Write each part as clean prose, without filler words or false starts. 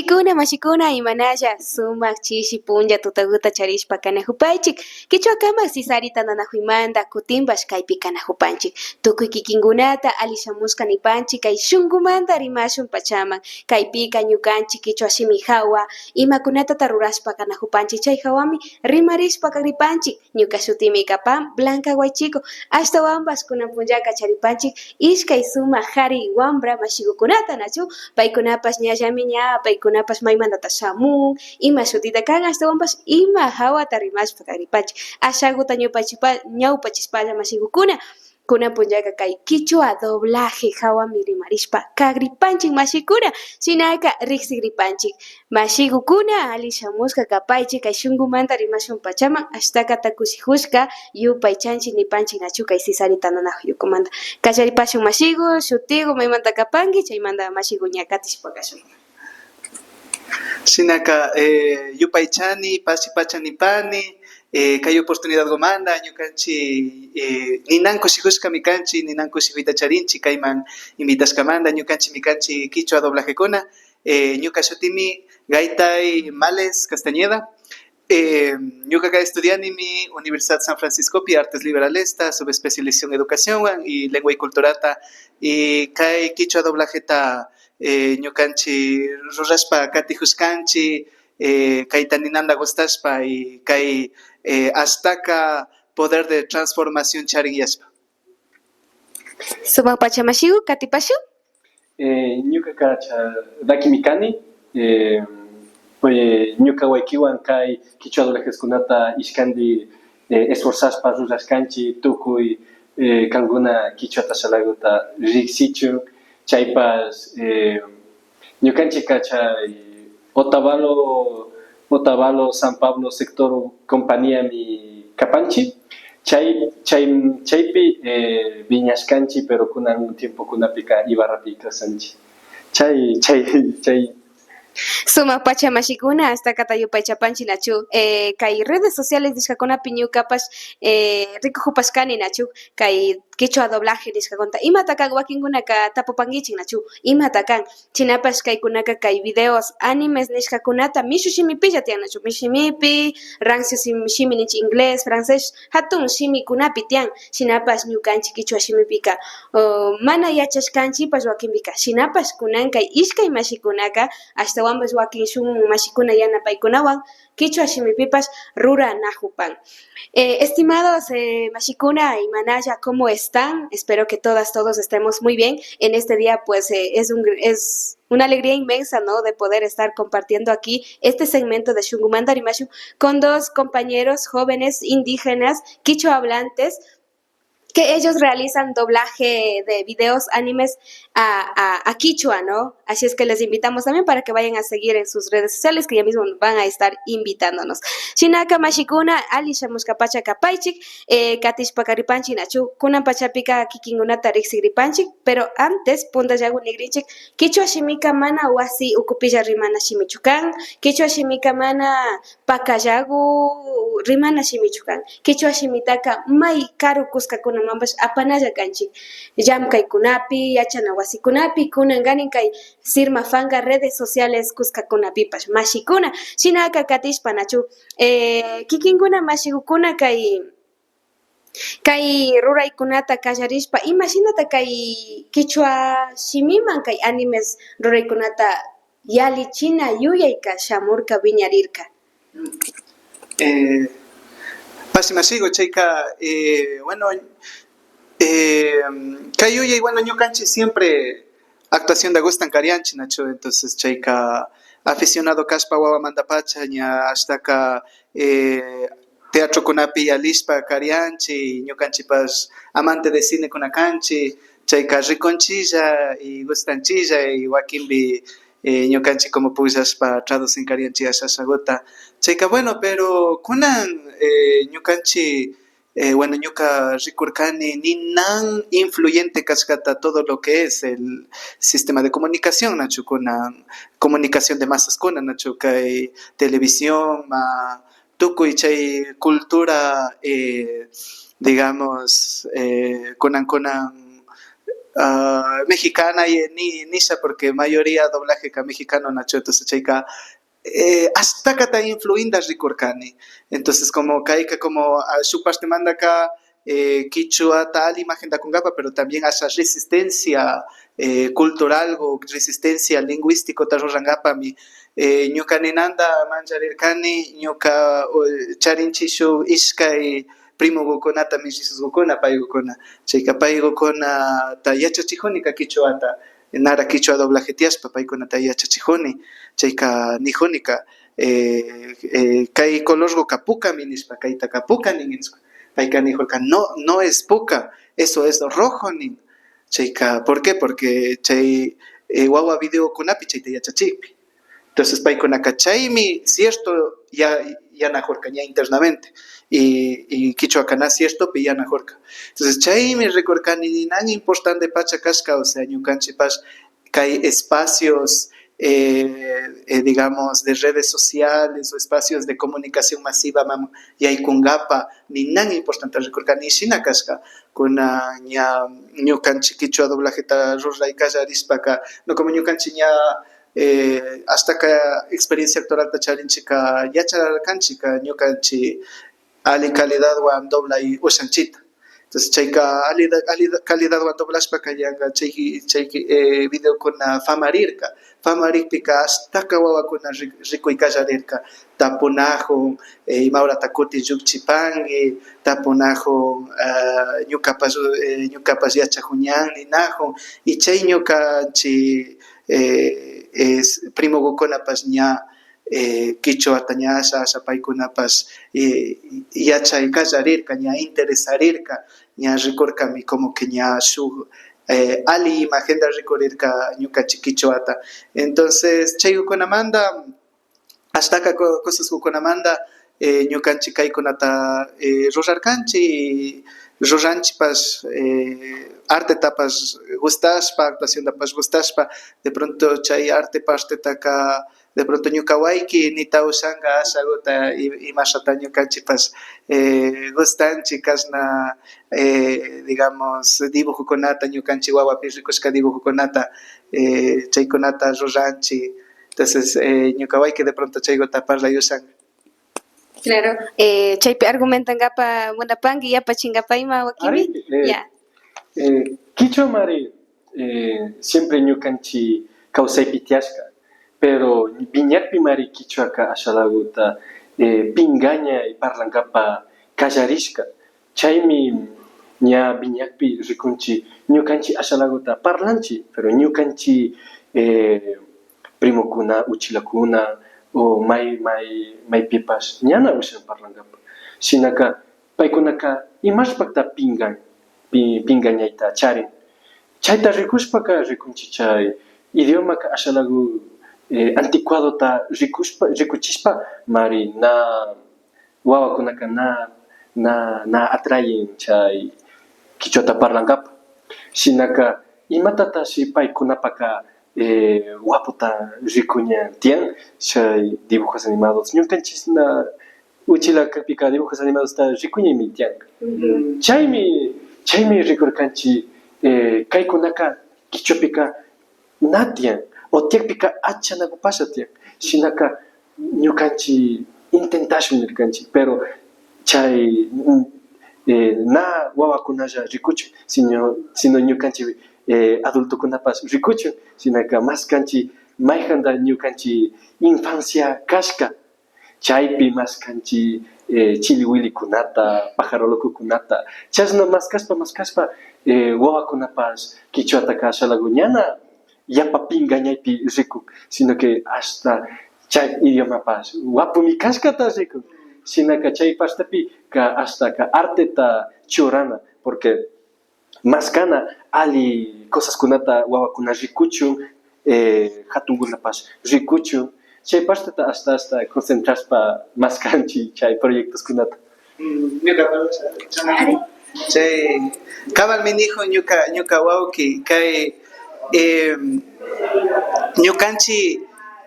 Mashikuna imanalla sumak chishi punlla tutaguta charishpa kanajupanchik kichwa kama sisarita nanahuymanta kutimbash kaypi kanajupanchik tukuy kikinkunata alishamushka nipanchik kay shunkumanta rimashun pachaman kaypika ñukanchik kichwa shimi hawa imakunatata rurashpa kanajupanchik chay hawami rimarishpa ripanchik ñuka shutimi kapan Blanca Guaychico ashtawanpas kunan punllaka charipanchik ishkay sumak hari wambra mashikukunata nachu paykunapas ñallami ña paykunapas maymantata shamun ima shutita kan ashtawanpas ima hawata rimashpa ripanchik ashakuta ñawpachishpalla mashikukuna kunan punllaka kay kichwa doblaje hawami rimarishpa kagripanchik mashikuna shinaka riqsikripanchik mashikukuna ali shamushka kapaychik kay shunkumanta rimashun pachaman ashtaka takushijushka yupaychanchik nipanchik nachu kay sisarita nanakuyukumanta kallaripashun mashiku shutiku maymanta kapanki chaymanta mashiku ña katishpa kashun. Shinaka yupaychani pasipachanipani kay oportunidad gomanda ñukanchik ninanku shikushkami kanchik ninanku shikuyta charinchik kayman invitashkamanta ñukanchik kanchik kichwa doblajekuna ñuka shutimi Gaytay Males Castañeda ñuka kay estudianimi Universidad San Franciscopi Artes Liberalesta subespecialización educación y lengua y culturata y kay kichwa doblajeta ñukanchik rurashpa katijuskanchik kayta ninanta gustashpa y kay astaka poder de transformación charingyashpa. Sumak pachamashiku katipashu? Ñuka kacha dakimikani ñuka waykiwan kay kichwa doblajeskunata ishkandi esforzashpa rurashkanchik tukuy kankuna kichwata shalaguta riksichun chaypas ñukanchik kachay Otavalo San Pablo sector compañía mi kapanchi chaypi viñashkanchi pero kunan un tiempo kunapika Ibarrapi kasanchi chay Sumak pachamashikuna hasta katayupaychapanchi nachu kay redes sociales nishkakunapi ñukapash rikujupashkani nachu kay kichwa doblaje nishkakunata imatakan wakinkunaka tapupankichik nachu imatakan chinapash kaykunaka kay videos animes nishkakunata mishu shimipilla tiyan nachu mishimipi rancio shimi ninchik inglés francés hatun shimikunapi tiyan shinapash ñukanchik kichwa shimipika mana yachashkanchikpash wakinpika shinapash kunan kay ishkay mashikunaka ashtawanpas wakin shun mashikuna yana paykunawan kichwa shimipipash ruranajupan. Estimados mashikuna y manaya, ¿cómo están? Espero que todos estemos muy bien. En este día pues es una alegría inmensa, ¿no? De poder estar compartiendo aquí este segmento de Shunkumanta Rimashu con dos compañeros jóvenes indígenas quichua hablantes que ellos realizan doblaje de videos animes a quichua, ¿no? Así es que les invitamos también para que vayan a seguir en sus redes sociales, que ya mismo van a estar invitándonos. Shinaka mashikuna, ali shamushka pacha kapaychik, katishpa karipanchik nachu, kunan pachapika kikingunata riqsigripanchik, pero antes, punta yagu nigrinchik, quichua shimika mana wasi ukupilla rimana shimichukan, quichua shimika mana pakayagu rimana shimichukan, quichua shimitaka may karu kuskakuna mambash apanalla kanchik llamkaykunapi yachana wasikunapi kunanganin kay sirma fanga redes sociales kuskakunapipash mashikuna shinaka katishpa nachu kikinkuna mashikukuna kay ruraykunata kallarishpa imashinata kay kichwa shimiman kay animes ruraykunata yalichina yuyayka shamurka viñarirka. Pasimasigo chayka bueno kayuya bueno ñukanchik siempre actuación de gustan karianchi nacho entonces chayka aficionado kashpa wawa mandapacha ña ashtaka teatro kunapi alishpa karianchi ñukanchikpas amante de cine kunakanchi chayka rikonchilla y gustanchilla y wakinpi ñukanchik como pullashpa traducen karianchi ashashagota chayka bueno pero kunan ñukanchik bueno ñuka rikurkani ninan influyente kashkata todo lo que es el sistema de comunicación nachu kunan comunicación de masas kunan nachu kay televisión tukuy chay cultura digamos kunan mexicana y ni nisha porque mayoría doblaje ka mexicano nacho entonces chayka hasta que está influindas ricorcani entonces como caica como su parte manda acá quichua tal imagen da cungapa pero también esa resistencia cultural o resistencia lingüístico tarorangapa mi ñuka ninanda manjarirkani ñuka charinchishu iskay primo gokonata mishisus gokona paygokona chayka paygokona ta yachachijuni ka quichuata nara quichua doblaje tiaspa paykunata yachachijuni chayka nijunika kay colorgo kapuka minispa kayta kapuka ninispa payka nijurka no es puka eso es rojo nin chayka ¿por qué? Porque chay wawa video kunapi chayta yachachikpi entonces paykunaka chaymi cierto ya najurka ya internamente y quichua kana cierto pi ya najurka entonces chaymi recorkani nan importante pacha kashka o sea ñukanchipash kay espacios digamos de redes sociales o espacios de comunicación masiva yaykungapa ninan importante recorkani shina kashka kuna ñukanchik quichua doblajeta ruraykallarispaqa no como ñukanchik ña hasta que experiencia actoral tacharinchika yachararkanchika ñukanchik ali calidad wan doblay ushanchita entonces chayka ali calidad wan doblashpa yanka chay video kuna famarikpika hasta wawakuna rikuykallarirka tapunajun imaurata kutin llukchipanki tapunajun ñukapas yachajun ñan ninajun y chay ñukanchik primo gokonapas ña quichuata ña asha paykunapas yachaykallarirka ña interesarirka ña rikurkami como que ña shuk ali imagenda rikurirka ñukanchik quichuata entonces chay gokonamanta hasta cosas gokonamanta ñukanchik kaykunata rurarkanchik ruranchipas artetapas gustashpa actuaciontapas gustashpa de pronto chay arte partetaka de pronto ñuka wayki nita ushanka ashagota imashata ñukanchipas gustanchik kashna digamos dibujokunata ñukanchik wawapi rikushka dibujokunata chaykunata ruranchik entonces ñuka wayki de pronto chaykota parlay ushanka. Claro, chaypi argumentan gapa munapanki yapa chinkapayma wakimi ya quichua mari siempre ñukanchik kawsaypi tiashka pero viñakpi mari quichuaka ashalaguta pingaña y parlankapa kallarishka chaymi ña viñakpi rikunchik ñukanchik ashalaguta parlanchik pero ñukanchik primokuna uchilakuna o maypipas ñana ushan parlankapa shinaka paykunaka imashpakta pingañayta charin chayta rikushpaka rikunchik chay idiomaka ashalagu anticuadota rikuchishpa mari wawakunaka na atrayen chay quichuata parlankapa shinaka imatatashi paykunapaka waputa rikuña tiyan chay dibujos animados ñukanchik na uchilakapika dibujos animados ta rikuñaymi tiyan chaymi rikurkanchik kaykunaka quichuapika na tiyan o tiakpika achanakupasha tiyan shinaka ñukanchik intentashun nirkanchik pero chay na wawakunalla rikuchun sino ñukanchik adultokunapas rikuchun shinaka mas kanchik mayjanta ñukanchik infancia kashka chaypi mas kanchik chiliwilikunata pajarolokukunata chashna mas kashpa wawakunapas quichuataka ashalagu ñana yapa pingañaypi rikun sino que hasta chay idiomapas wapumi kashkata rikun shinaka chay pastapi hasta arteta churana porque maskana ali cosaskunata wawakuna rikuchun hatunkunapas rikuchun chay pastata hasta concentrashpa maskanchik chay proyectoskunata chay cabalmi nijo ñuka wawki kay ñukanchik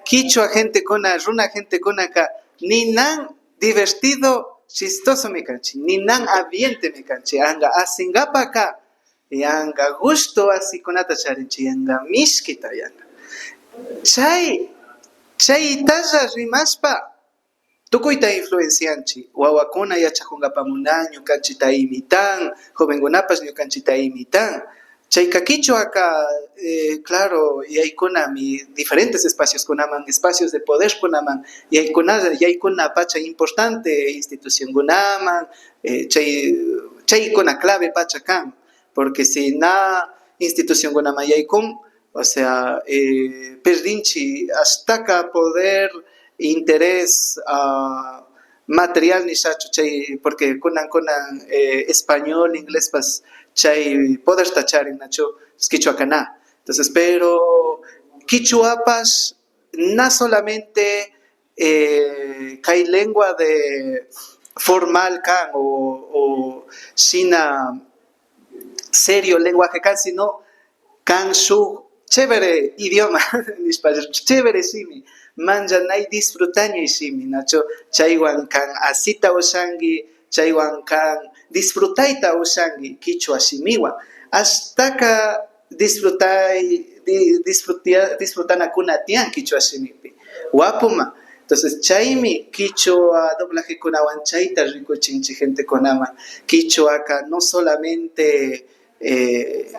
quichua gentekuna runa gentekunaka ninan divertido chistoso mi kanchik ninan ambiente mi kanchik anka asinkapaka yanga gusto así kunata charinchi yanga miskita yanga chay talla rimaspa tukuyta influencianchi wawakuna yachakунkapamunaq ñukanchita imitan jovenkunapas ñukanchita imitan chayka kichwaka claro yaykunami diferentes espacios kunaman espacios de poder kunaman yaykuna pacha importante institucionkunaman chaykuna clave pacha kan porque si na institucionkunaman yaykun o sea perdinchi hastaka poder interés material nishachu chay porque kunan español inglés pas chay poder tacharin nacho quichua kana entonces pero quichuapas no solamente hay lengua de formal kan o sina serio lenguaje kan sino kan su chévere idioma chévere simi manjanay disfrutaña simi nacho chaywan kan asita ushangi chaywan kan disfrutayta ushangi quichua simiwan hastaka disfrutanakuna tiyan quichua simipi wapuma entonces chaymi quichua doblaje kunawan chayta rikuchinchi gente kunaman quichuaka no solamente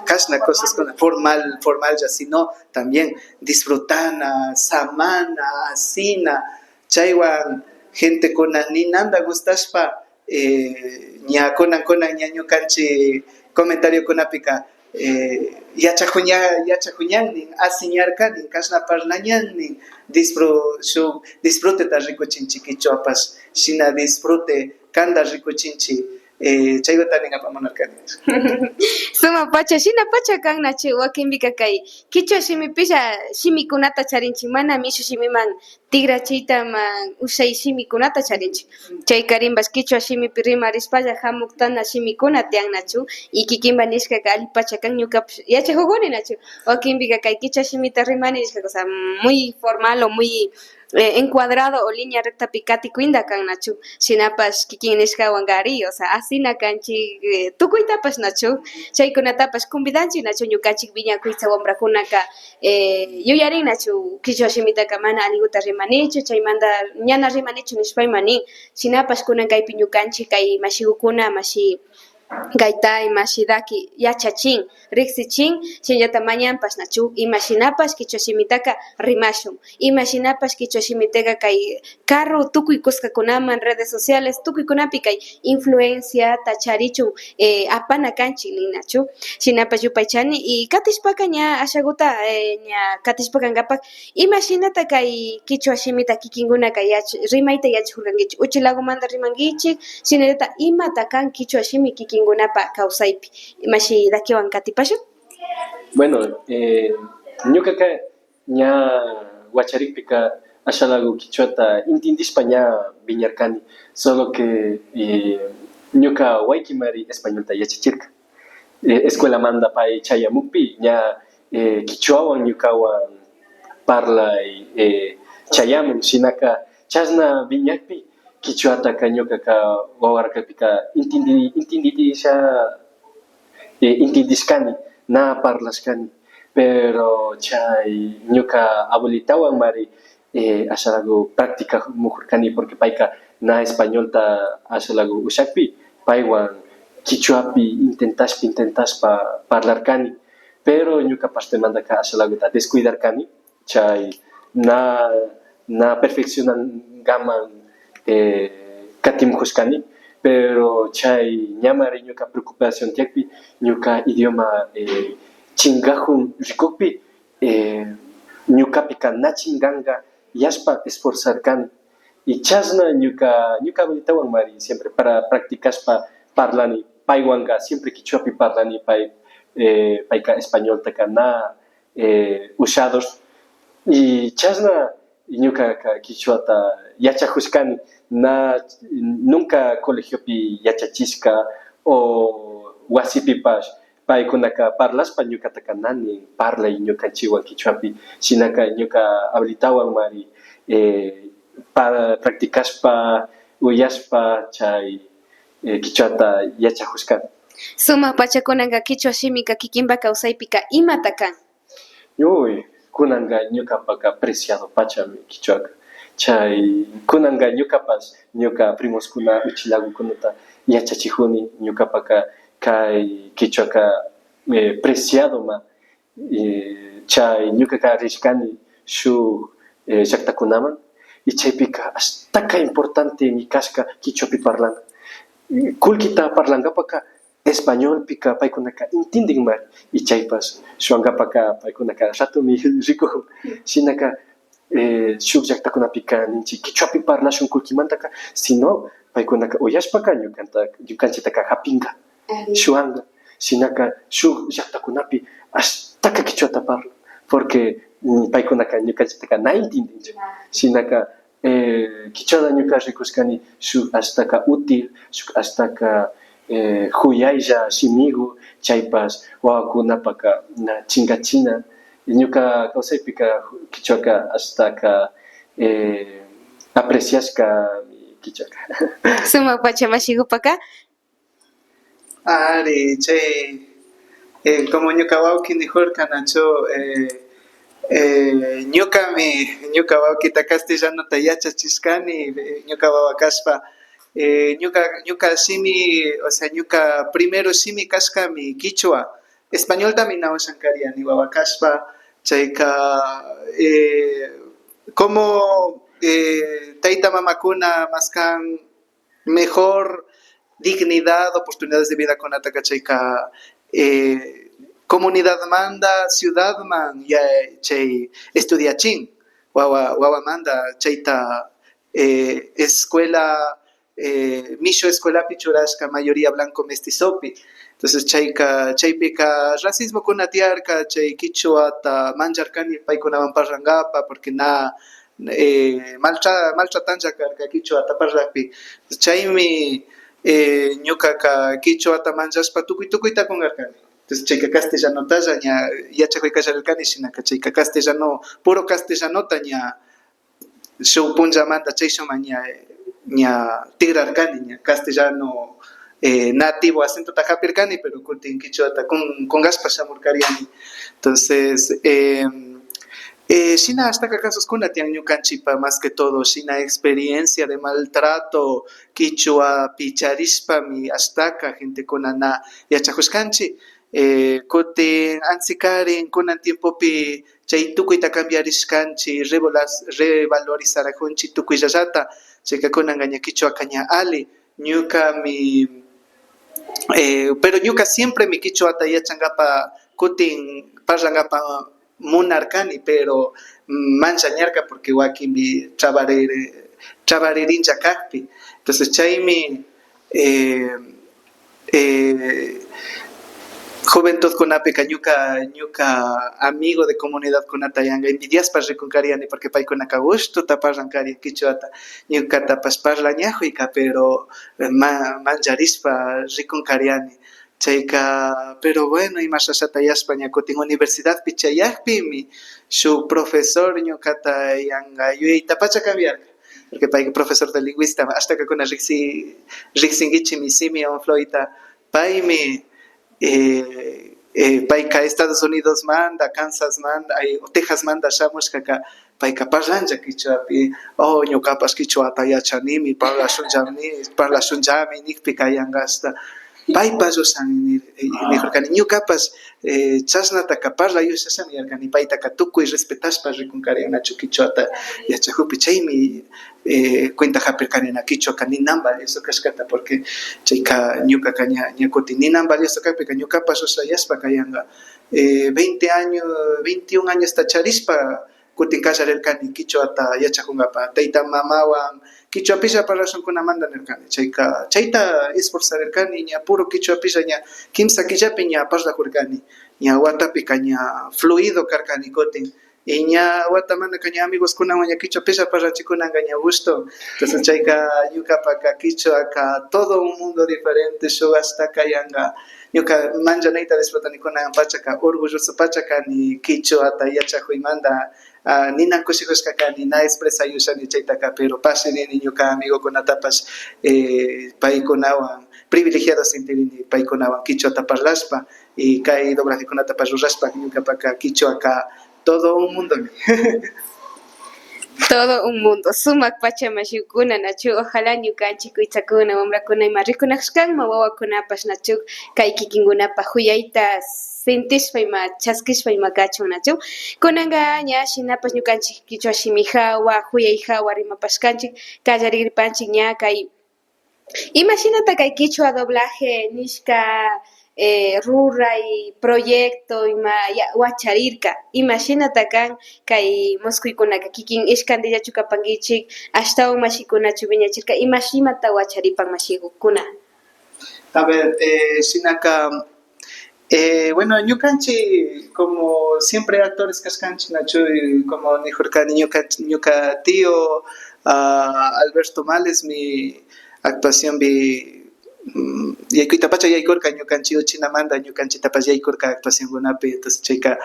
kashna cosas formal ya sino también disfrutana samana asina chaywan gente kuna ninanda gustashpa ña kunan ña ñukanchi comentario kunapika yachakuñannin asiñarkanin kashna parlañannin disfrute ta rikuchinchi quichuapas shina disfrute kanda rikuchinchi chaywatanin apamunarkani Suma pacha, shina pacha kan nachu wakinbika kay kichwa shimipisha shimikunata charinchi mana mishu shimiman tigrachiyta man ushay shimikunata charinchi chay karimbas kichwa shimipi rimarispalla hamuktana shimikuna tiyan nachu y kikinba nishkaka alli pacha kan ñukapish yachakukuni nachu wakinbika kay kichwa shimita rimani nishka cosa muy formal o muy encuadrado o línea recta picati kuinda kan nachu shinapas kikin nishkawan gari o sea asina kanchik tukuytapas nachu chaykunatapas convidanchik nachu ñukanchik viñakuyta wambrakunaka yuyarin nachu kichwa shimitaka mana aliguta rimanichu chaymanta ñana rimanichu nishpayman nin shinapas kunan kaypi ñukanchik kay mashigukuna mashi Gaitay mashidaki yachachin riksichin shinllata mañanpas nachu imashinapas kichwa shimitaka rimashun imashinapas kichwa shimitaka kay carro tukuy kuskakunaman redes sociales tukuykunapi kay influencia tacharichun apana kanchik nin nachu shinapas yupaychani y katishpaka ña ashaguta ña katishpakankapak imashinata kay kichwa shimita kikinkuna kay rimayta yachakurkankichik uchilagumanta rimankichik shinallata imata kan kichwa shimi kikinkunapa kawsaypi imashi dakiwan katipashun Bueno, ñuqaqa ña wacharikpika ashalagu kichwata intindishpa ña viñarkani solo que ñuqa waykimari españolta yachachirka escuelamanta pay chayamukpi ña kichwawan ñuqawan parlay chayamun shinaka chasna viñakpi kichwataka ñuqaqa wawarkapika intindishkani na parlashkani pero chay ñuqa abuelitawan mari ashalagu práctica mukurkani porque payka na españolta ashalagu ushakpi paywan kichwapi intentashpa parlarkani pero ñuqa partemantaka ashalaguta descuidarkani chay na perfeccionangaman katimujushkani pero chay ñamari ñuqa preocupación tiyakpi ñuqa idioma chingajun rikukpi ñuqapika na chinganga yashpa esforzarkani y chasna ñuqa abuelitawan mari siempre para practicashpa parlani paywanqa siempre kichwapi parlani payka españoltaka na ushados y chasna ñuqaqa kichwata yachakushkani nunca colegiopi yachachishka o wasipipash paykunaka parlashpa ñuqataqa nanin parlay ñuqanchikwan kichwapi shinaka ñuqa abuelitawan mari practicashpa uyashpa chay kichwata yachakushkani Sumaq pachakunanqa kichwa shimika kikinpa kawsaypika imata kan? Uy, kunanga ñuqapaqa preciado pachami kichwaqa. Chay kunanga ñuqapas ñuqa primoskuna uchilagukunata yachachikuni ñuqapaqa kay kichwaqa preciado ma chay ñuqaqa rishkani shuk llaqtakunaman y chaypika ashtaka importante mi kashka kichwapi parlana. Kullkita parlankapaka españolpika paykunaqa intindinmari y chaypas shuankapaka paykunaqa ratumi rikuhun shinaka shuk llaqtakunapika ninchik kichwapi parlashun kullkimantaka sino paykunaqa uyashpaka ñukanchiktaqa hapinqa shuanqa shinaka shuk llaqtakunapi ashtaka kichwata parlan porque paykunaqa ñukanchiktaqa na intindinchu shinaka kichwata ñuka rikushkani shuk ashtaka útil shuk ashtaka huyaylla shimigu chaypas wawakunapaqa na chinkachina ñuka kawsaypika kichwaqa ashtaka apreciashka kichwaqa. Sumaq pachamashikupaka Ari, chay, como ñuka wawki nijurka nacho, ñuka wawkita castellanota yachachishkani, ñuka wawa kashpa, ñuka shimi, o sea, ñuka primero shimi kashkami Quichua, español también nawashan kariani wawa kashpa, chayka, como tayta mamakuna maskan mejor dignidad, oportunidades de vida con Atacachayka, comunidad manda, ciudad man, ya chay estudiachín, wawa manda, chayta escuela, misho escuela pichurasca, mayoría blanco mestizopi. Entonces chaypika racismo con atiarca, chay quichuata, manjarcani paykunawan parrangapa, porque na maltratancha karka quichuata parrapi. Chaymi ñuqaqa quichuata manchaspa tukuyta kungarkani. Entonces chayka castellanotalla ña yachakuykallarkani shinaka chayka castellano puro castellanota ña shuk punllamanta chayshunman ña tigrarkani ña castellano nativo acentota hapirkani pero kutin quichuata kungaspa shamurkariani. Entonces shina hasta casos kuna tian ñukanchipa más que todo shina experiencia de maltrato quichua picharispa mi hasta gente kuna na yachajushkanchi kutin ansikarin kunan tiempopi chay tukuyta cambiarishkanchi revalorizarajunchi tukuyllallata chayka kunanqa ña quichuaqa ña ali ñukami pero ñuka siempre mi quichuata yachankapa kutin parlankapa munarkani pero manchañarka porque wakinmi trabarerincha kaqpi. Entonces chaymi juventud kunapika ñuka amigo de comunidad kunata yanqa envidiaspa rikunkariani porque paykunaqa gushtuta parlankari quichuata ñukatapas parlañajuyka pero mancharispa rikunkariani chayka pero bueno imashashata yashpa ña kutin universidad chayaqpimi shuk profesor ñukata yanqa yuyayta pacha cambiarka porque payqa profesor de lingüista ashtaka kuna riqsinkichimi Simeon Floydta paymi payka Estados Unidos manda, Kansas manda, Texas manda shamushkaka payka parlancha quichuapi ñukapas quichuata yachanimi parlashunllami nikpika yanqasta paypas llushan nijurkani ñukapas chashnataka parlayushashami yarkani paytaka tukuy respetashpa rikunkarianachu quichuata yachakupi chaymi cuenta hapirkanina quichuaqa ninan valioso kashkata porque chayka ñukaqa ña kutin ninan valioso kaqpika ñukapas llushayashpa kayanqa 20 años 21 años charispa kutin kallarirkani quichuata yachakunkapa tayta mamawan quichuapilla parlashunkunamanta nirkani chayta esforzarerkani ña puro quichuapilla ña kimsa killapi ña parlakurkani ña watapika ña fluido karkani kutin y ña watamanaka ña amigoskunawan ña quichuapilla parlachikunanqa ña gusto. Entonces chayka ñukapaka quichuaqa todo un mundo diferente shuk hasta kayanqa ñuka manchanayta disfrutanikuna pachaka orgulloso pachakani quichuata yachakuymanta ninan kushijushkakani na expresayushani chaytaka pero pashinini ñuka amigokunatapas paykunawan privilegiados sintirini paykunawan quichuata parlaspa y kay doblajekunata ruraspa ñukapaka quichuaka todo un mundo. Todo un mundo. Sumak pachamashikuna nachu. Ojalá ñukanchik kuytsakuna wamrakuna ima rikunashkanman wawakunapash nachu. Kay kikinkunapa huyayta sintishpa ima chaskishpa ima kachun nachu. Kunanqa ña shinapash ñukanchik kichwa shimi hawa, huyay hawa rimapashkanchik, kallarirpanchik ña kay imashinata kay kichwa doblaje nishka ruray proyecto ima wacharirka imashinata kan kay musquykunaka kikin ishkantillachu kapankichik ashtawan mashikunachu wiñachirka imashimata wacharipan mashikukuna. A ver, Shinaka, bueno, ñukanchi, como siempre actores kaskanchi, Nacho, como nijurkani ñuka tío Alberto Males, mi actuación vi yaykuita pacha yaykurka ñukanchi uchinamanda ñukanchita pacha yaykurka actuación gunapi, entonces chayka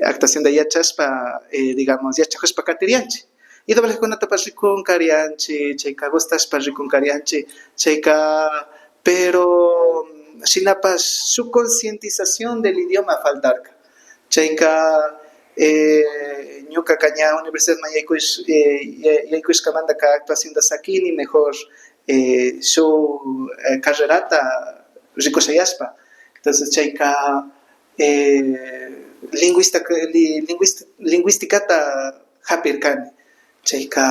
actuación de yachaspa, digamos, yachajushpa katirianchi. Y doblajekunata pa rikunkarianchi, chayka gustashpa rikunkarianchi, chayka, pero shinapas su concientización del idioma faltarka. Chayka ñuka kaña universidad ma yaykushkamanta ka actuación da sakini mejor su carrerata rikushayaspa. Entonces chayka lingüísticata hapirkani. Chayka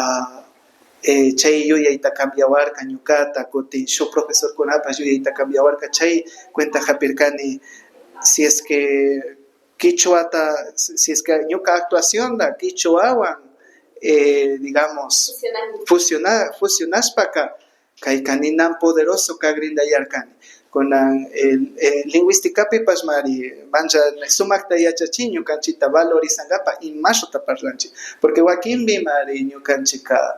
chay yuyayta cambiawarka ñukata kutin shuk profesor kunapas yuyayta cambiawarka chay cuenta hapirkani si es que quichuata, si es que ñuka actuación da quichuawan digamos fusionashpaka kay kaninan poderoso kagrindayarkani kunan lingüísticapi pasmari mancha sumakta yachachi ñukanchita valorizangapa imashota parlanchi porque wakinmi mari ñukanchika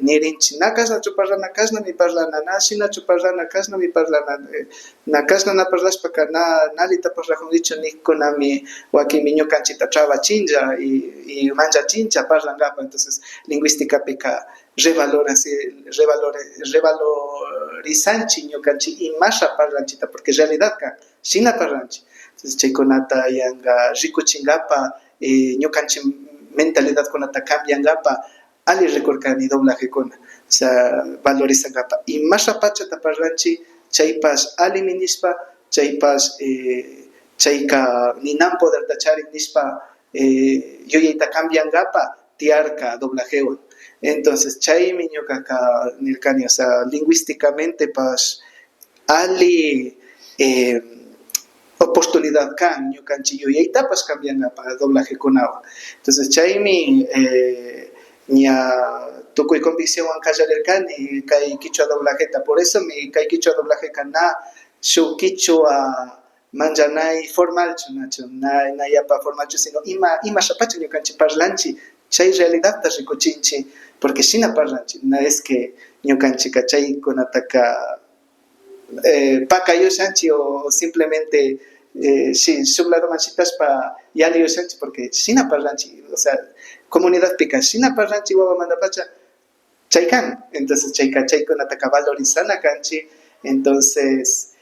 nirinchi nakasnachu parlana kasnami parlana nashinachu parlana kasnami parlana nakasna parlashpaka nalita parlajunkichu nikunami wakinmi ñukanchita travachinlla y manchachincha parlangapa. Entonces lingüísticapika revalorizanchi ñukanchi imasha parlanchita porque en realidad ka shina parlanchi. Entonces chaykunata yanga rikuchingapa ñukanchi mentalidad kunata cambiangapa ali rikurkani doblajekuna, o sea, valorizangapa. Imasha pachata parlanchi chaypas ali minishpa, chaypas chayka ninan poder tacharin nishpa yuyayta cambiangapa tiarka doblajewan. Entonces chaymi ñukaka nirkani, o sea, lingüísticamente pas ali oportunidad kan ñukanchi yuyayta pas cambiangapa doblajekunawan. Entonces chaymi ña tukuy convicción kallarirkani kay quichua doblajeta. Por eso mi kay quichua doblaje kana shuk quichua manjanay formal chunachu na yapa formal chu sino ima shapacha ñukanchi parlanchi chay realidad ta rikuchinchi porque shina parlanchi no es que ñukanchika chaykunataka pakayushanchi o simplemente shuk lado manchitashpa yaliyushanchi porque shina parlanchi, o sea, comunidad pika shina parlanchi wawa mandapacha chaykan. Entonces chaykunataka valorizana kanchi. Entonces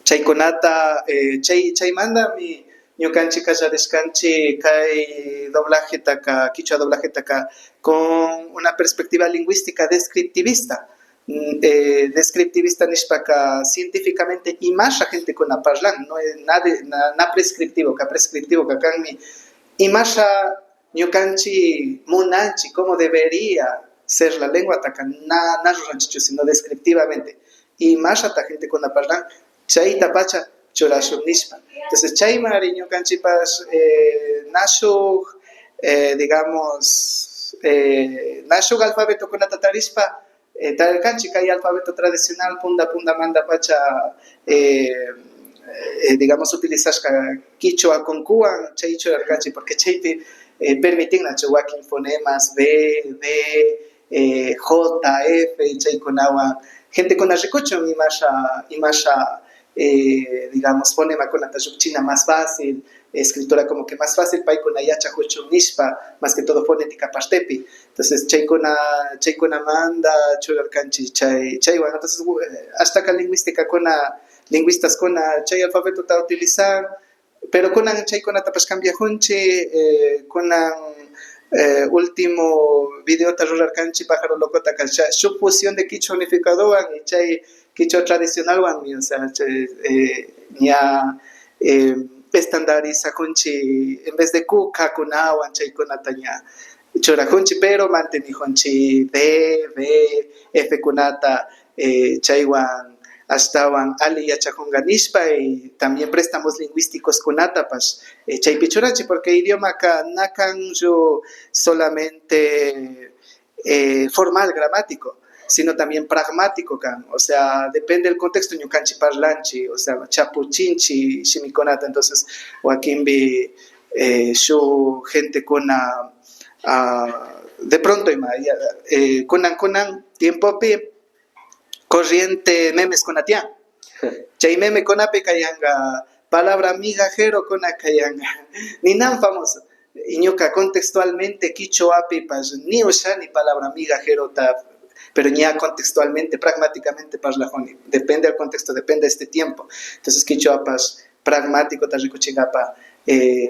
chaykunata chaymanda mi ñukanchi kallarishkanchi kay doblajetaka quichua doblajetaka con una perspectiva lingüística descriptivista. Descriptivista nishpaka científicamente imasha gente kuna parlan, no es nada prescriptivo, ka prescriptivo ka kanmi imasha ñukanchi munanchi cómo debería ser la lengua taka na ranchichu sino descriptivamente imasha ta gente kuna parlan chayta pacha churashuk nishpa. Entonces chaymari ñukanchipas nashuk digamos nashuk alfabeto kunata tarispa tarkanchi kay alfabeto tradicional punda manda pacha digamos utilizashka quichua con kuan chaycho arkanchi porque chaypi permitinna wakin fonemas B, D, J, F chaykunawan gente kuna rikuchun imasha digamos, fonema con la china más fácil, escritura como que más fácil para con la yacha nispa, más que todo fonética pastepi. Entonces, chay con manda, chular canchi, chay, bueno, entonces, hasta que lingüística con lingüistas con chay alfabeto ta utilizar, pero con chay con tapas cambia junchi, con último video ta rural canchi pájaro loco ta su fusión de quicho unificado y chay quicho tradicional wan, o sea, ya estandariza junchi en vez de kuka con agua chay con ataña chora junchi, pero mantení junchi b f kunata chaywan hasta ali yachajunganispa y también préstamos lingüísticos con atapas chaypichurachi, porque idioma ka nakan yo solamente formal, gramático, sino también pragmático kan, o sea, depende del contexto, ñukanchi parlanchi, o sea, chapuchinchi, shimikonata, entonces, Joaquín vi su gente con de pronto, conan tiempo corriente memes con atián. Chay meme con ape kayanga, palabra migajero con akayanga, ni nan famoso. Iñuka contextualmente quicho ape pas ni usha ni palabra migajero ta, pero ya contextualmente, pragmáticamente parlajoni. Depende del contexto, depende de este tiempo. Entonces quicho apas pragmático ta ricuchingapa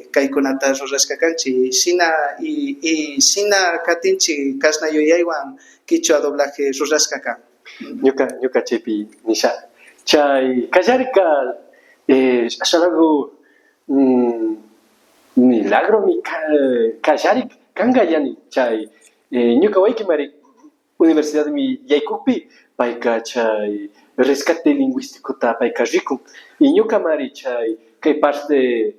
kaikunata rorashka kanchi shina y shina katinchi kasna yoyaiwan quicho a doblaje rorashka kan. Ñuka chaypi nisha chay kallarika ashalagu milagro mi kallarik kanga yani chay ñuka wayki mari universidad mi yaykukpi payka chay rescate lingüístico ta payka rikun y ñuka mari chay kay parte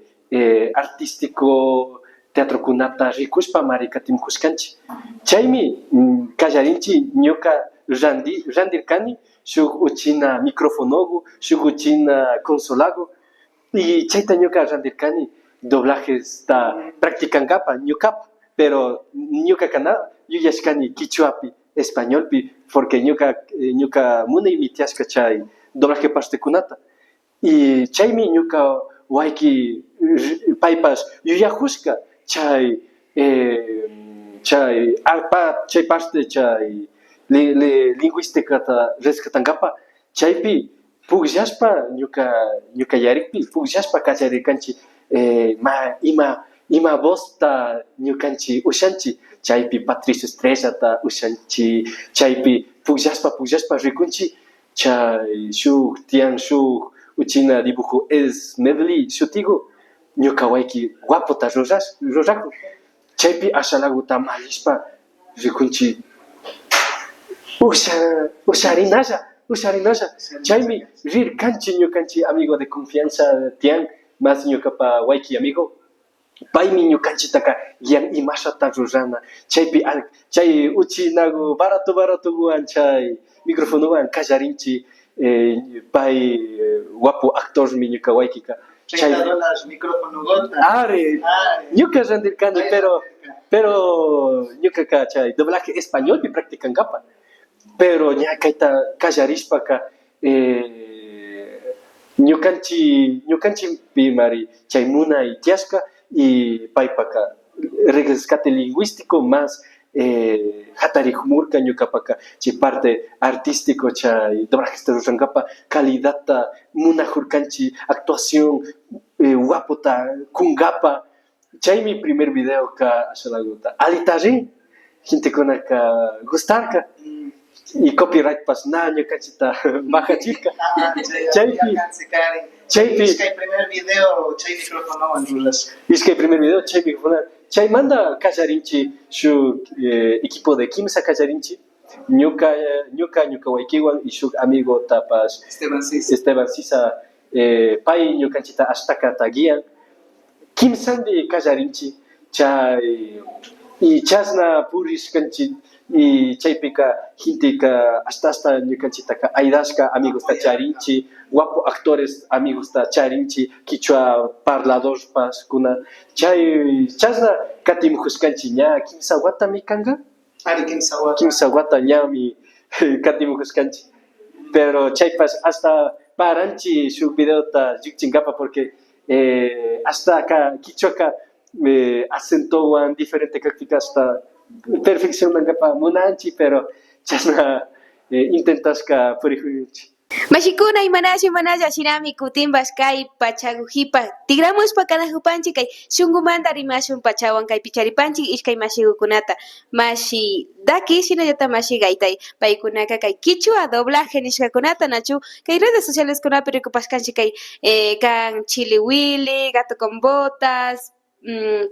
artístico teatro kunata rikushpa mari katimkushkanchi chaymi kallarinchi ñuka randirkani shuk uchina microfonogu, shuk uchina consolagu y chayta ñuka randirkani doblajes ta practicankapa ñukapa, pero ñuka kana yuyashkani quichuapi, españolpi, porque ñuka munay mitiashka chay doblaje pastekunata y chaymi ñuka wayki paypas yuyajushka chay chay paste chay lingüística ta rescatankapa chaypi pukllashpa ñuka yarikpi pukllashpa kallarirkanchi ima voz ta ñukanchi ushanchi chaypi Patricio Estrella ta ushanchi chaypi pukllashpa rikunchi chay shuk uchina dibujo es medley shutigu ñuka wayki guapo ta ruraku chaypi ashalagu ta malishpa rikunchi Usharinasha, chaymi rirkanchi ñukanchi amigo de confianza tian, más ñukapa wayki amigo, paymi ñukanchitaka yan imashata rurana, chaypi chay uchinagu barato chay microfonowan kallarinchi pay guapo actormi ñuka waykika. $30 micrófono gota. Are, ñuka randirkani, pero ñuka chay doblaje español pi practicankapa. Pero ña kaita kallarishpaka ñukanchi pi mari chay munay tiashka y paypaka rescate lingüístico más hatarikmurka ñukapaka chay parte artístico chay doblajes rusankapa calidad ta munajurkanchi actuación guapota kungapa chay mi primer video ka ashalaguta alitari gente konaka gustarka y copyright pas naño cachita baja chica chaypi primer video chay micrófono en rulas primer video chay micrófono chay manda kallarinchi su equipo de kimsa kallarinchi ñuka waykiwan y su amigo tapas Esteban Sisa pay ñukanchita ashtaka tagian kimsandi kallarinchi chay y chasna purishkanchi y chaypika hintika hasta ñukanchitaka aidashka amigos ta charinchi guapo actores amigos ta charinchi quichua parladores pas kuna chay chasna katimujuskanchi ña kimsa wata mi kanga ari kimsa wata ña mi katimujuskanchi pero chaypas hasta paranchi su video ta yukchingapa porque hasta acá kichoka acentuan diferente práctica hasta perfección mangapa munanchi pero chasna intentas ka purihuchi. Mashikuna imanalla shinami kutimbas kay pachagujipa tigramos pakana hupanchi kay shungumanta rimashun pachawan kay picharipanchi iskay mashigukunata mashi daki shinallata mashi gaitay paykunaka kay kichwa doblaje nishkakunata nachu kay redes sociales kunapi rikupashkanchi kay kan chili willy gato con botas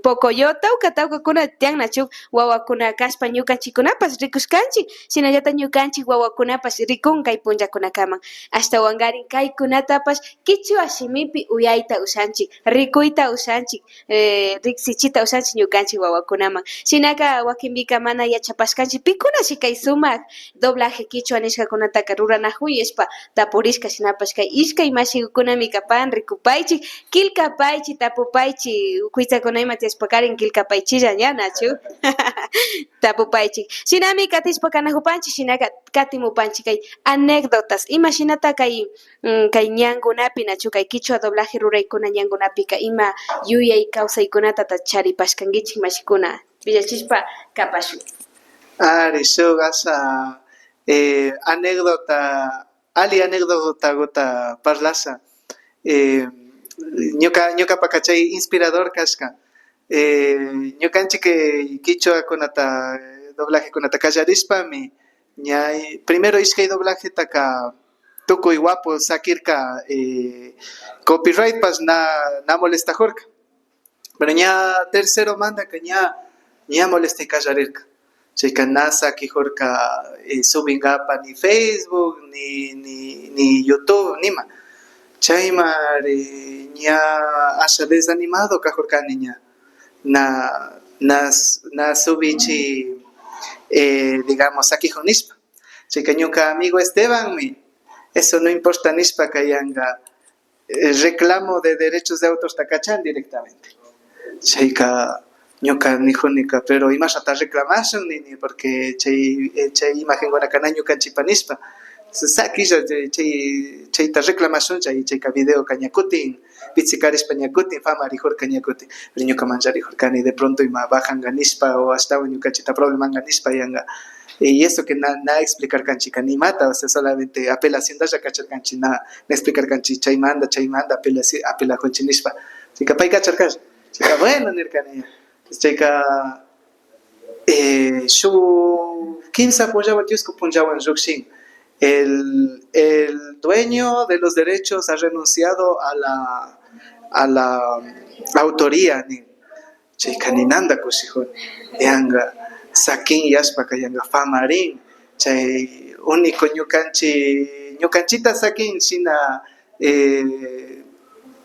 pocoyota ukataukakuna tiyan nachu wawakuna kashpa ñukanchikunapas rikushkanchik shinallata ñukanchik wawakunapas rikun kay punllakunakaman ashtawan karin kaykunatapas kichwa shimipi uyayta ushanchik rikuyta ushanchik riksichita ushanchik ñukanchik wawakunaman shinaka wakinpika mana yachapashkanchik pikunashi kay sumak doblaje kichwa nishkakunataka ruranakun yashpa tapurishka shinapash kay ishkay mashikukunami kapan rikupaychik killkapaychik tapupaychik ukuyta kunayma tiyashpakarin killkapaychilla ña nachu tapupaychik shinami katishpa kanajupanchik shinaka katimupanchik kay anécdotas ima shinata kay kay ñankunapi nachu kay kichwa doblaje ruraykuna ñankunapika ima yuyay kawsaykunatata charipashkankichik mashikuna villachishpa kapashun. Ari, shuk asa anécdota, ali anécdota gota parlasa. Ñuka pakachay inspirador kashka. Ñukanchik kichwa kunata doblaje kunata kallarishpami ña primero ishkay doblaje taka tukuy guapo sakirka copyright pas na molestajorka. Pero ña tercero manda que ña molesta kallarirka. Chayka na sakijorka subingapa ni Facebook ni YouTube nima. Chaymari ña asha desanimado kajorkani ña na subichi digamos sakijon nispa. Chayka ñuka amigo Esteban mi eso no importa nispa kayanga reclamo de derechos de autor takachan directamente. Chayka ñuka nijonika pero imashata reclamación ni porque chay imagen guanakana ñukanchipa nispa. Sakilla chayta reclamación chayka video kañakutin pichikarishpa ñakutin fama rijurka ñakutin pero ñuka mancha rijurkani de pronto ima bajan ganishpa o hasta ñukanchita problema ganishpa yanga y eso que na explicar canchica ni mata o sea solamente apelación da kachar canchi na explicar canchi chay manda apela conchinishpa chika pay kachar chika bueno nirkani chayka shu kimsa apoyaba tiusku punjawan rukshin. El dueño de los derechos ha renunciado a la autoría ni chayka ninanda kushijun yanga sakin yashpa yanga famarin chay único ñukanchita sakin shina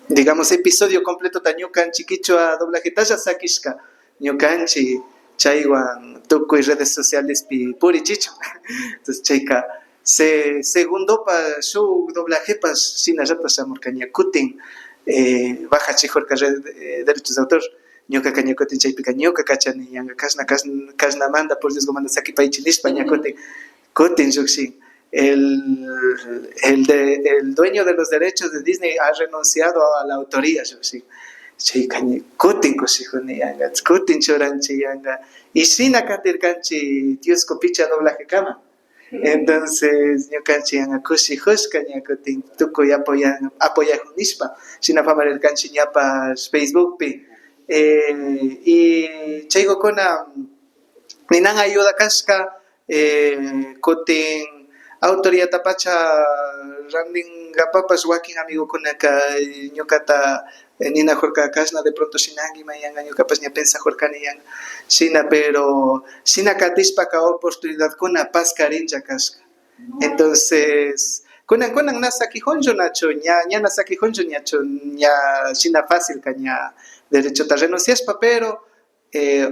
digamos episodio completo ta ñukanchi kichwa doblajetaja sakishka ñukanchi chaywan tukuy redes sociales pi puri chicho entonces chayka segundo pa shu doblajepas shinallata shamurka ñakutin baja chijorka derechos de autor ñuka ñakutin chaypika ñuka kachani yanga kashna manda por Dios manda sakipaychi nishpa ñakutin kutin llukshin el dueño de los derechos de Disney ha renunciado a la autoría llukshin chayka kutin kushijuni yanga kutin churanchi yanga y shina katirkanchi Diosco picha doblaje kama. Entonces ñukanchi yanga kushijushka ñakutin tukuy apoyajunishpa shina famarerkanchi ñapas Facebook pi y chaykukuna ninan ayuda kashka kutin autoridad pacha ranningapapas wakin amigukunaka ñukata ninajorka kashna de pronto shinanguima yanga ñukapas ña pensajorkani yanga shina pero shina katishpaka oportunidadkuna paskarincha kashka entonces kunan na sakijunchu nachu ña na sakijunchu ñachu ña shina fácil ka ña derechota renunciashpa pero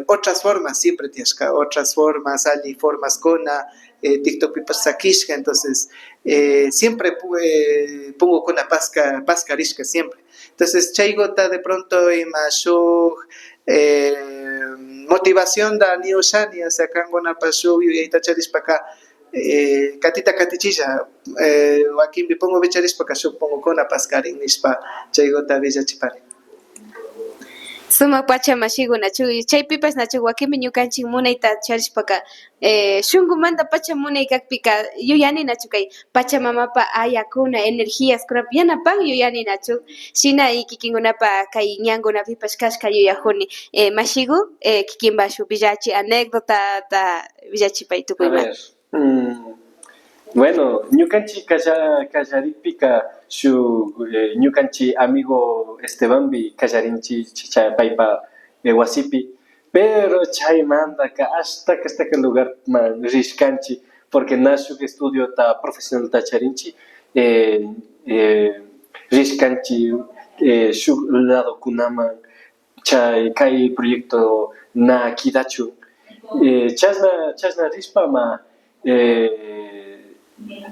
otras formas siempre tiyashka otras formas ali formas kuna TikTok pipas sakishka entonces siempre pongo kuna paskarishka siempre entonces chaygota de pronto ima shuk motivación da ni ushani o sea kangona pashu y itacharishpaka katita katichilla wakin pongo becharispa kashu pongo kona paskarin nispa chaygota villachipari. Sumak pachamashiguna nachu chaypipas nachu wakinmi ñukanchik munayta charishpaka shunkumanta pacha munay kakpika yuyani nachu kay pachamamapa ayakuna energías kunapi yanapan yuyani nachu shina kikinkunapa kay ñankunapipas kashka yuyakuni mashigu kikinpa shuk villachi anécdotata villachipay A tukuyman. ver, bueno, ñukanchik kallarikpika shuk ñukanchik amigo Estebanpi kallarinchik paypa wasipi, pero chaymantaka hasta lugarman rishkanchik porque na shuk estudiota profesionalta charinchik rishkanchik shuk ladokunaman chay kay proyecto na kidachun chasna rishpama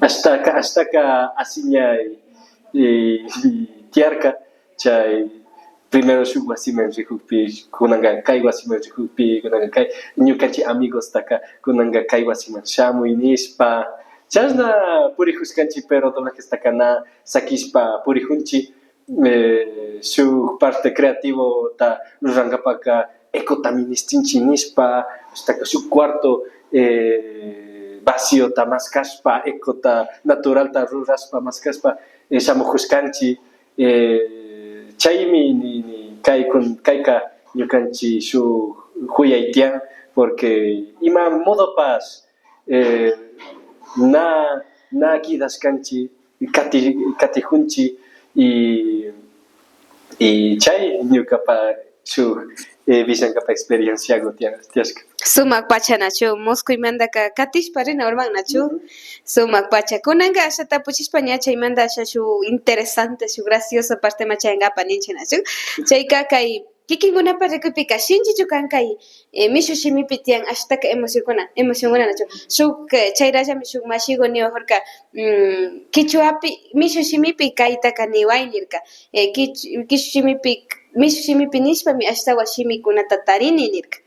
hasta asiña tiarka chay primero shuk wasiman rikukpi kunanga kay wasiman rikukpi kunanga kay ñukanchik amigos taka kunanga kay wasiman shamuy nishpa chasna purijushkanchik pero doblajes taka na sakishpa purijunchik shuk parte creativo ta rurankapaka ecotaministinchik nishpa hasta shuk cuarto vacío ta maskashpa ecota natural ta rurashpa maskashpa shamujushkanchik chaymi ni kayka ñukanchik shuk huyay tiyan porque ima modopas na kidashkanchik katijunchik y chay ñukapa shuk villankapa experienciago tiashka. Sumak pacha nachu muskuymantaka katishpa rina urman nachu sumak pacha kunanka asha tapuchishpa ña chaymanta asha shuk interesante shuk gracioso partema chayankapa ninchik nachu chayka kay kikinkunapa rikuypika shinchichu kan kay mishu shimipi tiyan ashtaka emocionkuna nachu shuk chayrallami shuk mashigu niwajurka mishu shimipi kaytaka niway nirka mishu shimipi nishpami ashtawan shimikunata tarini nirka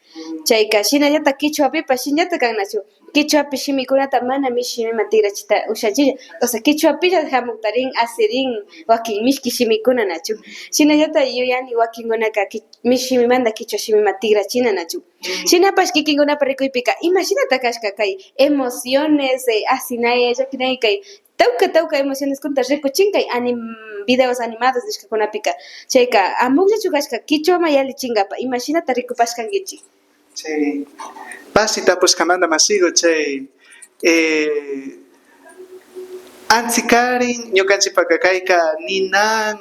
chayka shinallata kichwapipas shinllata kan nachu kichwapi shimikunata mana mishi shimima tigrachita ushachilla o sea kichwapilla hamuktarin asirin wakin mishki shimikuna nachu shinallata yuyani wakinkunaka mishi shimimanta kichwa shimima tigrachina nachu shinapash kikinkunapa rikuypika imashinata kashka kay emociones asinay llakinay kay tawka emociones kunta rikuchin kay videos animados nishkakunapika chayka amukllachu kashka kichwama yalichinkapa imashinata rikupashkankichik. Chay pasita pues kamanda masigo chay ansikarin ñukanchipaka kayka ninan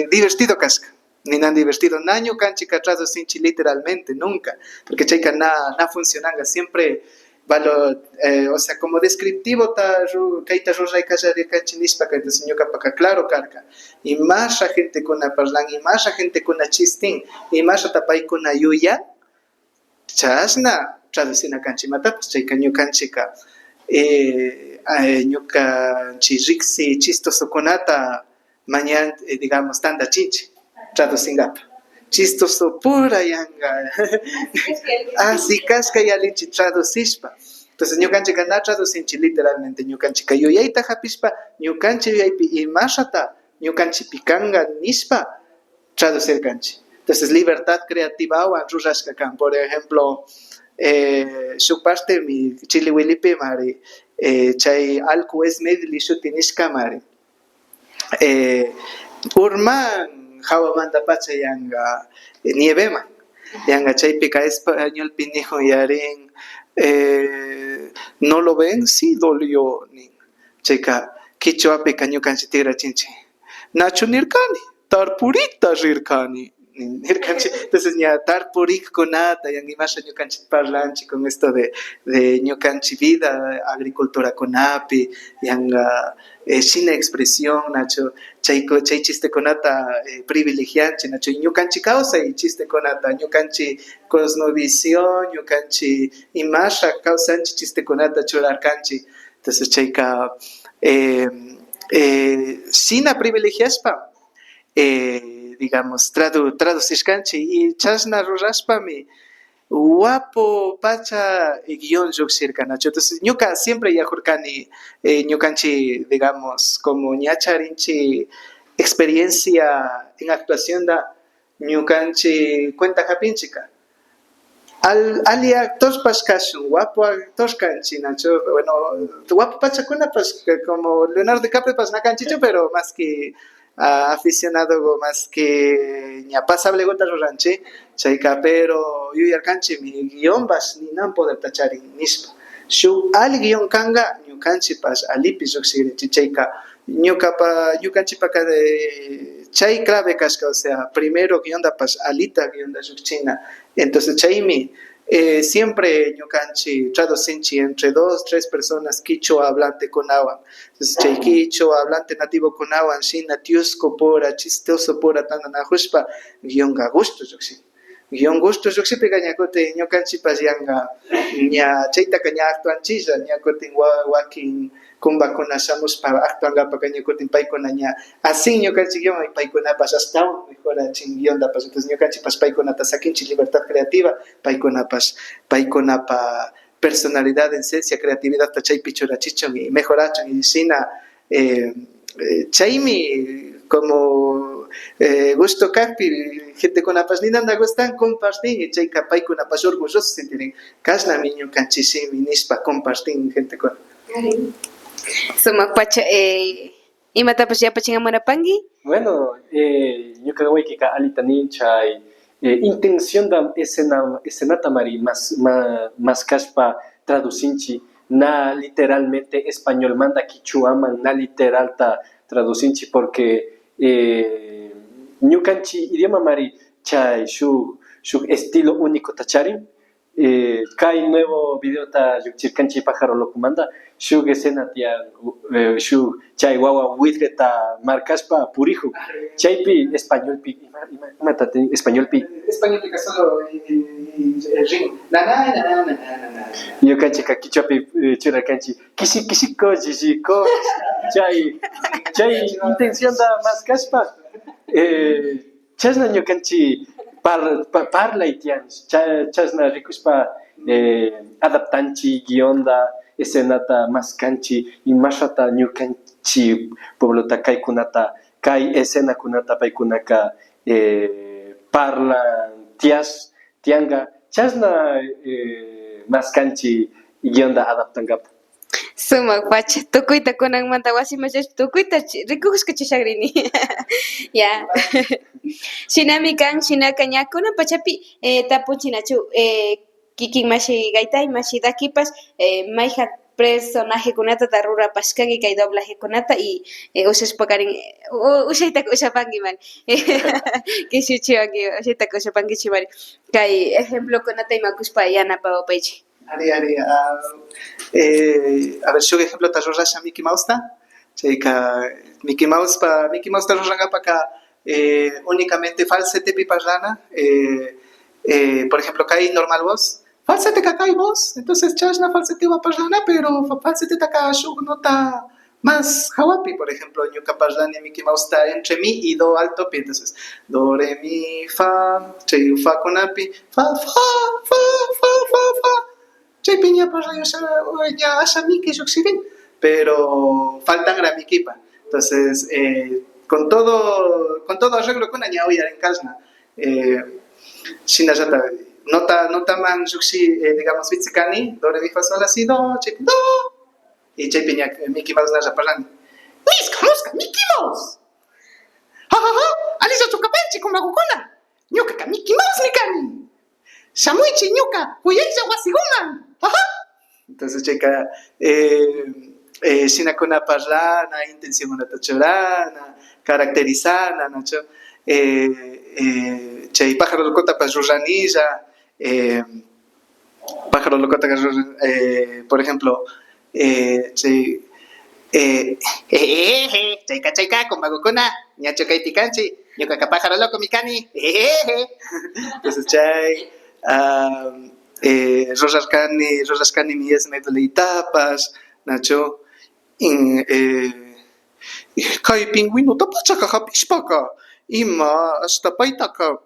divertido kashka ninan divertido na ñukanchik atrás sinchi literalmente nunca porque chayka na funcionanga siempre o sea como descriptivo kayta rurayka llarirkanchik nishpaka entonces ñukapaka claro karka imasha gente kuna parlan imasha gente kuna chistin imashata paykuna yuyan chasna traducina kanchimatapas chayka ñukanchika ñukanchik riksi chistosokunata mañana digamos tandachinchik traducinkapa chistoso pura yanga así kashka yalinchik traducishpa entonces ñukanchika na traducinchik literalmente ñukanchika yuyayta hapishpa ñukanchik yuyaypi imashata ñukanchikpi kanka nishpa traducirkanchik. Entonces, libertad creativa o rurashka kan. Por ejemplo, su parte mi chiliwilipi mari chay alku es medli shutinishka mari urman hawamanta pacha yanga nievema yanga chaypika español pinijo yarin no lo ven si dolió nin chayka kichwapika ñukanchik tigrachinchik nachu nirkani tarpurita rirkani entonces ya tarpurik kunata yang imasha ñukanchik parlanchik con esto de ñukanchik vida agricultura kunapi yanga sin expresión nacho chay chiste kunata privilegianchik nacho ñukanchik causa y chiste kunata ñukanchik cosmovisión ñukanchik imasha causanchik chiste kunata churarkanchik entonces chayka sina privilegiashpa digamos traducishkanchik y chasna rurashpami guapo pacha guión yuxirka nacho. Entonces ñuka siempre yajurkani ñukanchi digamos como ñacharinchi experiencia en actuación da ñukanchi cuenta japinchica. Ali actores pascashun, guapo actores canchi, Nacho. Bueno, guapo pachacuna, pues como Leonardo DiCaprio, pues na canchicho, pero más que aficionado, más que ña pasable gota ranche, chaika, pero yo ya canchi, mi guión vas ni nan poder tachar en nispa. Shu al guión kanga, ñu canchi pas alipis oxigre, chichaika. Ñu canchi pa de chay clave casca, o sea, primero guión da pas alita guión da china. Entonces, Chaimi, siempre ñukanchi traducinchi entre 2-3 personas quichua hablante con agua. Entonces, chay quichua hablante nativo con agua, shina tiusco pora, chistoso pora, tanana jushpa, guión ga gusto, yoxi. Guión gusto, yoxi pega ñacote, ñukanchi pas yanga, ña chayta caña actuanchilla, ñacote wakin, kumba con asamos para actuar para que ñocotin paikona ña así ñocanchi guión y paikona pas hasta mejor chinguión da pas entonces ñocanchi pas paikona ta saquinchi libertad creativa paikona pa personalidad esencia creatividad ta chay pichora chichon y mejorachon y sina chaymi como gusto capi gente con apas ni nada gustan compartir y chay capay con apas orgullosos sentiren casna mi ñocanchi sí minispa compartir gente con Sumak pacha imata pues ya pachinga marapangi. Bueno, yo creo que alitanin chay intención da escenata mari más caspa traducinchi na literalmente español manda quichuaman na literal ta traducinchi porque ñukanchi idioma mari chay su estilo único tachari kai nuevo video ta yuchirkanchi pájaro loco manda shug escena tian shug chay wawa widgeta marcaspa purijo chaypi español pi matate español pi que solo ring na yo canchi kakichapi chura canchi kisi ko jiji ko chay intención da marcaspa chasna yo canchi parla itian chasna rikuspa adaptanchi guionda escenata maskanchi y mashata ñukanchi pueblota kaykunata kay escena kunata paykunaka parla tianga chasna maskanchi guionda adaptangapa Sumak pacha tukuyta kunan manta wasimachash tukuyta rikukushka chishagrini. Ya. Shinami kan shinaka ñakuna pachapi tapunchinachu kikin mashi gaitay mashi dakipas mayja personaje kunata tarura pashkagi kay doblaje kunata y ushashpa karin ushayta ushapangi man kishuchiwangi ushayta ushapangi chimari kay ejemplo kunata imakushpa yanapa opaychi. A ver, yo ejemplo ta rorasha Mickey Mouse ta. Cheika Mickey Mouse ta roranga pa ka únicamente falsete pi parlana. Por ejemplo, kai normal voz. Falsete ka kai voz. Entonces chashna falsete va parlana, pero falsete ta ka shug nota más hawapi, por ejemplo, ñuka parlani Mickey Mouse ta entre mi y do alto pi. Entonces, do re mi fa, chay fa konapi, fa. Chay piña para ya asa Miki suceden, pero faltan gramiquipa. Entonces, con todo arreglo con aña hoy en casna. Sin nada, nota man sucsi, digamos vitzicani, do re mi fa sol así do, chay do. Y chay piña Mickey Mouse nasa parlando. Misca, Mickey Mouse. Alisa chucapenchi con magucona. Ñuka ka Mickey Mouse mikani. Shamuichi ñuka, huyeisa wasiguman. Entonces, checa, sina kuna parlana, intención una tachorana, caracterizana, nacho, chay pájaro locota pa rurranilla, pájaro locota por ejemplo, chay, chayka, con magukuna, ñacho kay picanchi, ñuka ka pájaro loco mikani, entonces, chay, Rosascani mi es medio de tapas, Nacho, kai pingüino tapacha caja pispaka, ima hasta paitaka,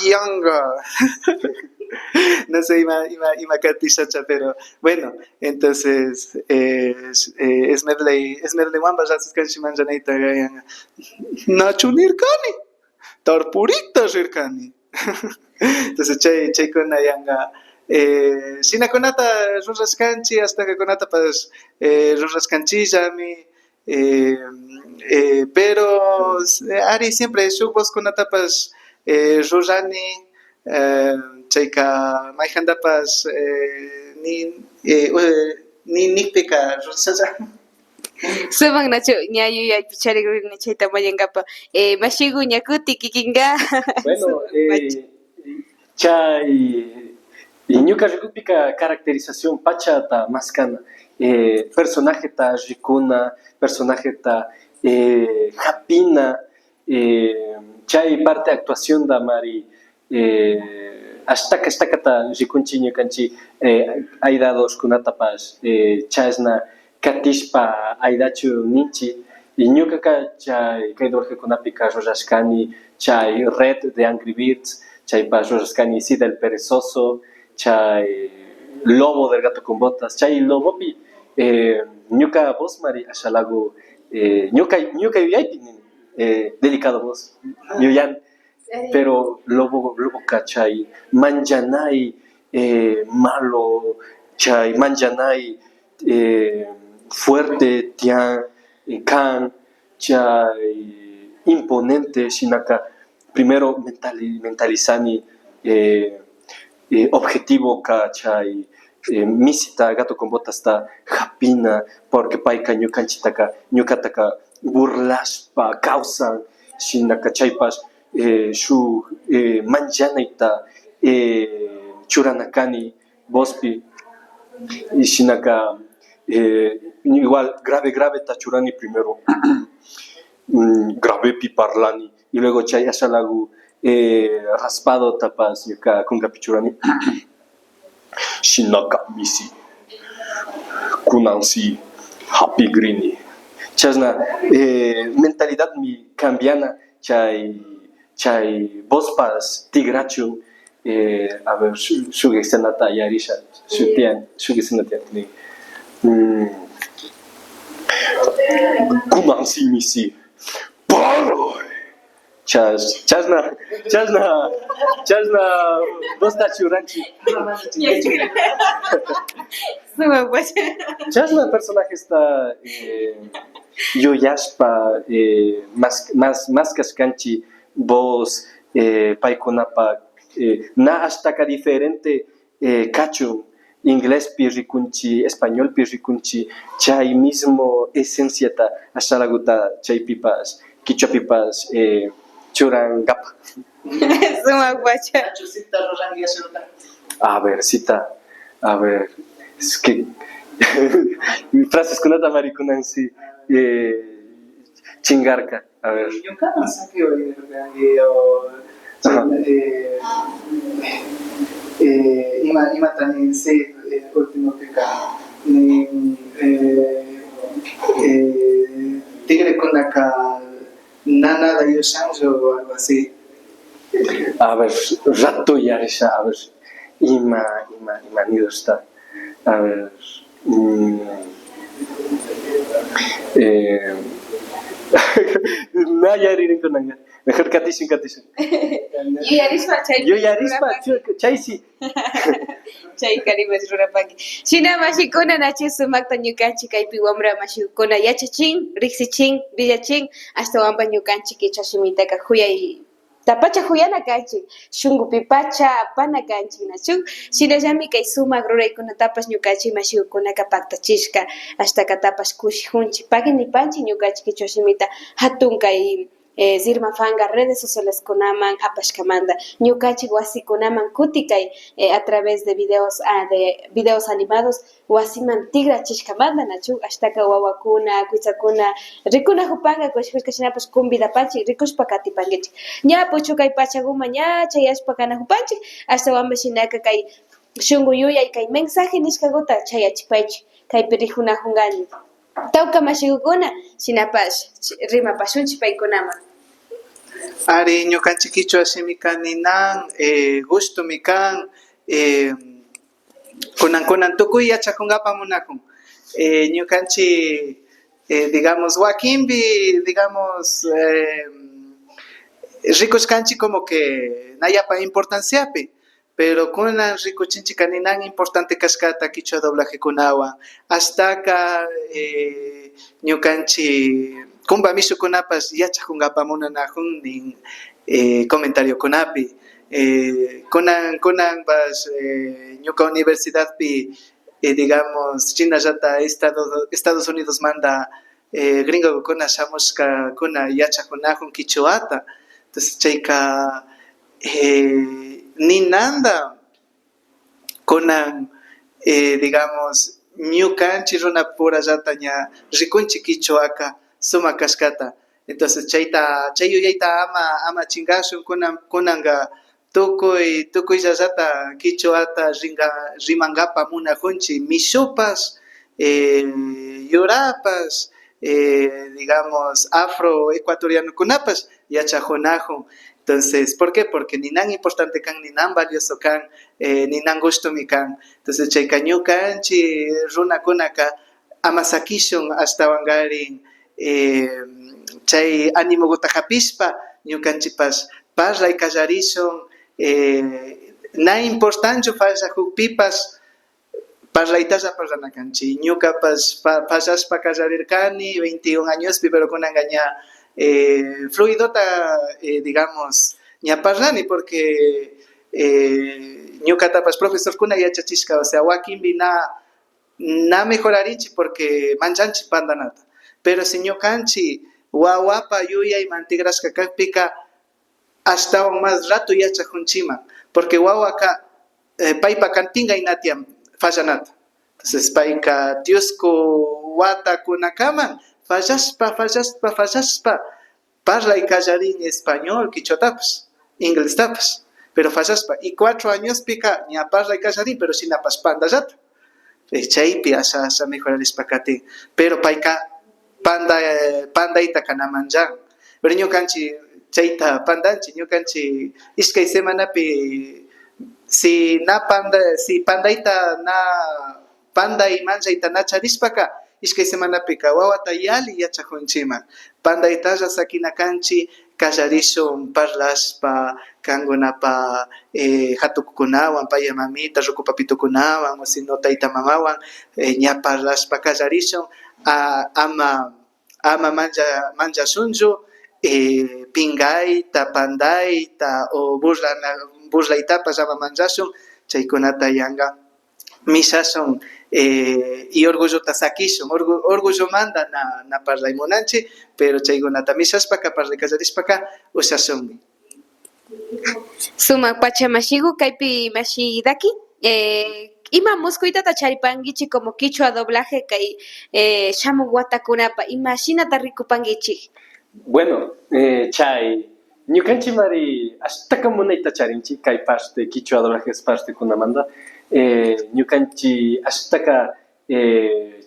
Yanga. No sé, ima Katishacha, pero bueno, entonces es medley wamba rasus kanchiman janita gayanga. Nachunirkani, tarpurita shirkani. Entonces chay kuna yanga sina konata rurras kanchi hasta que konata pues rurras kanchillami pero ari siempre shubos konata pues rurani chayka mayhandapas ni nikpika rursacha. Suman nachu ñayu ya pichari ni chayta mayangapa mashigu ñakuti kikinga. Bueno, chay ñuka rikupika caracterización pacha ta maskana personaje ta rikuna, personaje ta hapina, chay parte actuación da mari hasta ta rikunchi ñukanchi aidados kunatapas chasna katishpa aidachu ninchi y ñukaka chay kaydorje kunapika rurashkani chay red de Angry Birds, chay pa rurashkani Sida el perezoso, chay lobo del gato con botas, chay lobopi ñuka vos mari ashalagu ñuka yuyaipinin delicado vos yuyan pero lobo chay manjanay malo chay manjanay fuerte tian kan chay imponente shinaka primero mentalizani objetivo ka chay misita gato con botas ta japina porque paika ñukataka burlashpa causan shinaka chaypas shu manjanaita churanakani bospi y shinaka igual grave tachurani primero grave piparlani y luego chay ashalagu raspado tapas ñuka kunga pichurani shinaka misi kunansi happy greeny chasna mentalidad mi cambiana chay bospas tigrachun a ver shugesenata yarisha shugesenata ni kunansi misi paro chasna bosta churanchi chasna personaje está yoyashpa más cascanchi vos paikonapa na hasta ka diferente cacho inglés pirrikunchi español pirrikunchi chay mismo esencia ta hasta la guta chay pipas quichua pipas churangapa Suma guacha. A ver, es que frases con otra maricunan sí chingarca, a ver. Yo cada saque hoy ima también sé último que ni tigre con la nana de Yoshanjo o algo así. A ver, rato ya esa, a ver, ima nido está. A ver, no ya riré con nanga. Mejor katishin. Yo ya rispa, chay sí. Chay karimas rurapangi. Shina mashikuna nachi sumakta ñukanchik kaypi wamra mashikuna yachachin, riksichin, villachin, hasta wampa ñukanchik kichwashimitaka huyay tapacha huyana kanchik, shungupi pacha apana kanchik nachu. Shinallami kay sumak ruraykunatapash ñukanchik mashikukunaka paktachishka, hasta katapash kushijunchik pakinipanchik ñukanchik kichwashimita hatun kay Zirma Fanga, redes sociales kunaman apashkamanda ñukanchik wasikunaman kuti kay a través de videos animados wasiman tigrachishkamanta nachu ashtaka wawakuna kuichakuna rikuna hupanga kushkashinapash convidapanchik rikushpa katipankichik ña puchu kay pachaguma ña chayashpa kana hupanchik hasta wamba shinaka kay shungu yuyay kay mensaje nishkakuta chayachipaychik kaypi rijunajungañi tawka mashikukuna shinapash rimapashunchik paykunaman. Ari ñukanchik kichwa simikan ninan gusto mikan kunan tukuy yachakunkapa munakun ñukanchik digamos wakinpi digamos rikushkanchik como que nayapa importanciapi pero kunan rikuchinchik ninan importante kashkata kichwa doblajekunawan hastaka ñukanchik kumpa mishukunapas yachakunkapa munanakun nin comentariukunapi kunanpas ñuka universidadpi digamos chinallata Estados Unidos manda gringokuna shamushka kuna yachakunakun kichwata entonces chayka ninanda kunan digamos ñukanchik runa purallata ña rikunchik kichwaka sumak kashkata entonces chay yuyayta ama chingashun kunanqa tukuyllata kichwata rimankapa munakunchik mishupas yurapas digamos afroecuatorianokunapas yachakunakun entonces ¿por qué? Porque ninan importante kan ninan valioso kan ninan gustomi kan entonces chayka ñukanchik runakunaka ama sakishun ashtawankarin chay animukuta hapishpa ñukanchikpas parlay kallarishun na importanchu fallakukpipas parlaytalla parlanakanchik ñukapas fallashpa kallarirkani 21 añospi pero kunanqa ña fluidota digamos ña parlani porque ñukatapas profesorkuna yachachishka o sea wakinpi na mejorarinchik porque manchanchik pandanata pero si ñukanchik wawapa yuyayman tigrashka kaqpika ashtawan más rato yachakunchiman porque wawaka paypa kantinqa tiyan fallanata entonces payka tiusku watakunakaman fallashpa parlay kallarin español kichwatapas inglestapas pero fallashpa y 4 añospika ña parlay kallarin pero shinapas pandallata chaypi asha mejorarishpa katin pero payka pandayta kanamanllan pero ñukanchik chayta pandanchik ñukanchik ishkay semanapi si pandayta na panday manchayta na charishpaka ishkay semanapika wawata yali yachakunchiman pandaytalla sakinakanchik kallarishun parlashpa kankunapa hatukukunawan paya mamita ruku papitukunawan o sino tayta mamawan ña parlashpa kallarishun ama manchashunchu pingayta pandayta o burlaytapas ama manchashun chaykunata yanqa mishashun y orgullota sakishun orgullomanta na parlay munanchik pero chaykunata mishashpaka parlay kallarishpaka ushashunmi sumak pachamashiku kaypi mashidaki ima muskuytata charipankichik como kichwa doblaje kay shamuk watakunapa ima shinata rikupankichik bueno chay ñukanchik mari ashtaka munayta charinchik kay parte kichwa doblajes parte kunamanta ñukanchik ashtaka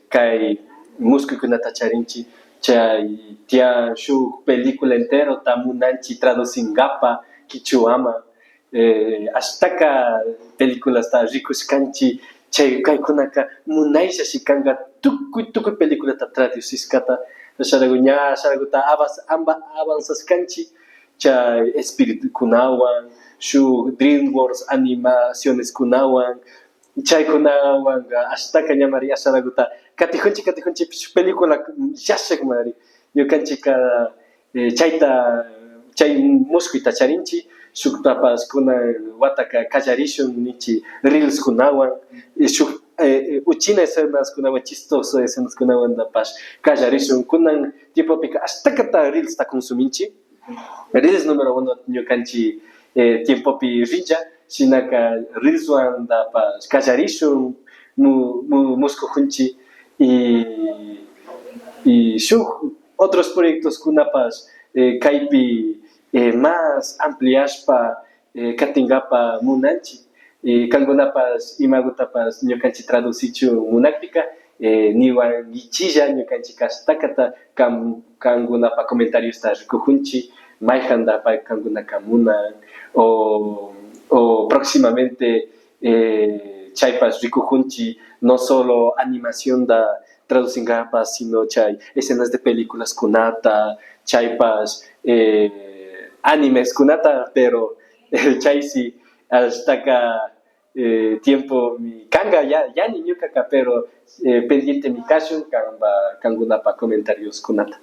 kay muskuykunata charinchik chay tiyan shuk película entero ta munanchik traducinkapa kichwama ashtaka películas ta rikushkanchik chay kaykunaka munayllashi kanqa tukuy peliculata traducishkata asharakuta avanzashkanchik chay espiritukunawan shuk DreamWorks animacioneskunawan chaykunawan ashtaka ñamari asharakuta katikunchik shuk película llashak mari ñukanchika chay muskuyta charinchik shuktapas kunan wataka kallarishun ninchik reelskunawan shuk uchina escenaskunawan chistoso escenaskunawantapas kallarishun kunan tiempopika ashtakata reelsta consuminchik reels número 1 ñukanchik tiempopi rilla shinaka reelswantapas kallarishun muskujunchik y shuk otros proyectos kunapas kaypi más ampliashpa katingapa munanchik kankunapas imagutapas ñukanchik traducichu munakpika niwan ichilla ñukanchik ashtakata kankunapa comentarios rikujunchik Maihanda pa Kanguna Kamuna o próximamente chaypas rikukunchi no solo animación da traducingapas sino chay escenas de películas kunata chaypas animes kunata pero chay si hasta acá tiempo mi kanga ya ni ñuka pero pendiente mi caso kanguna pa comentarios kunata.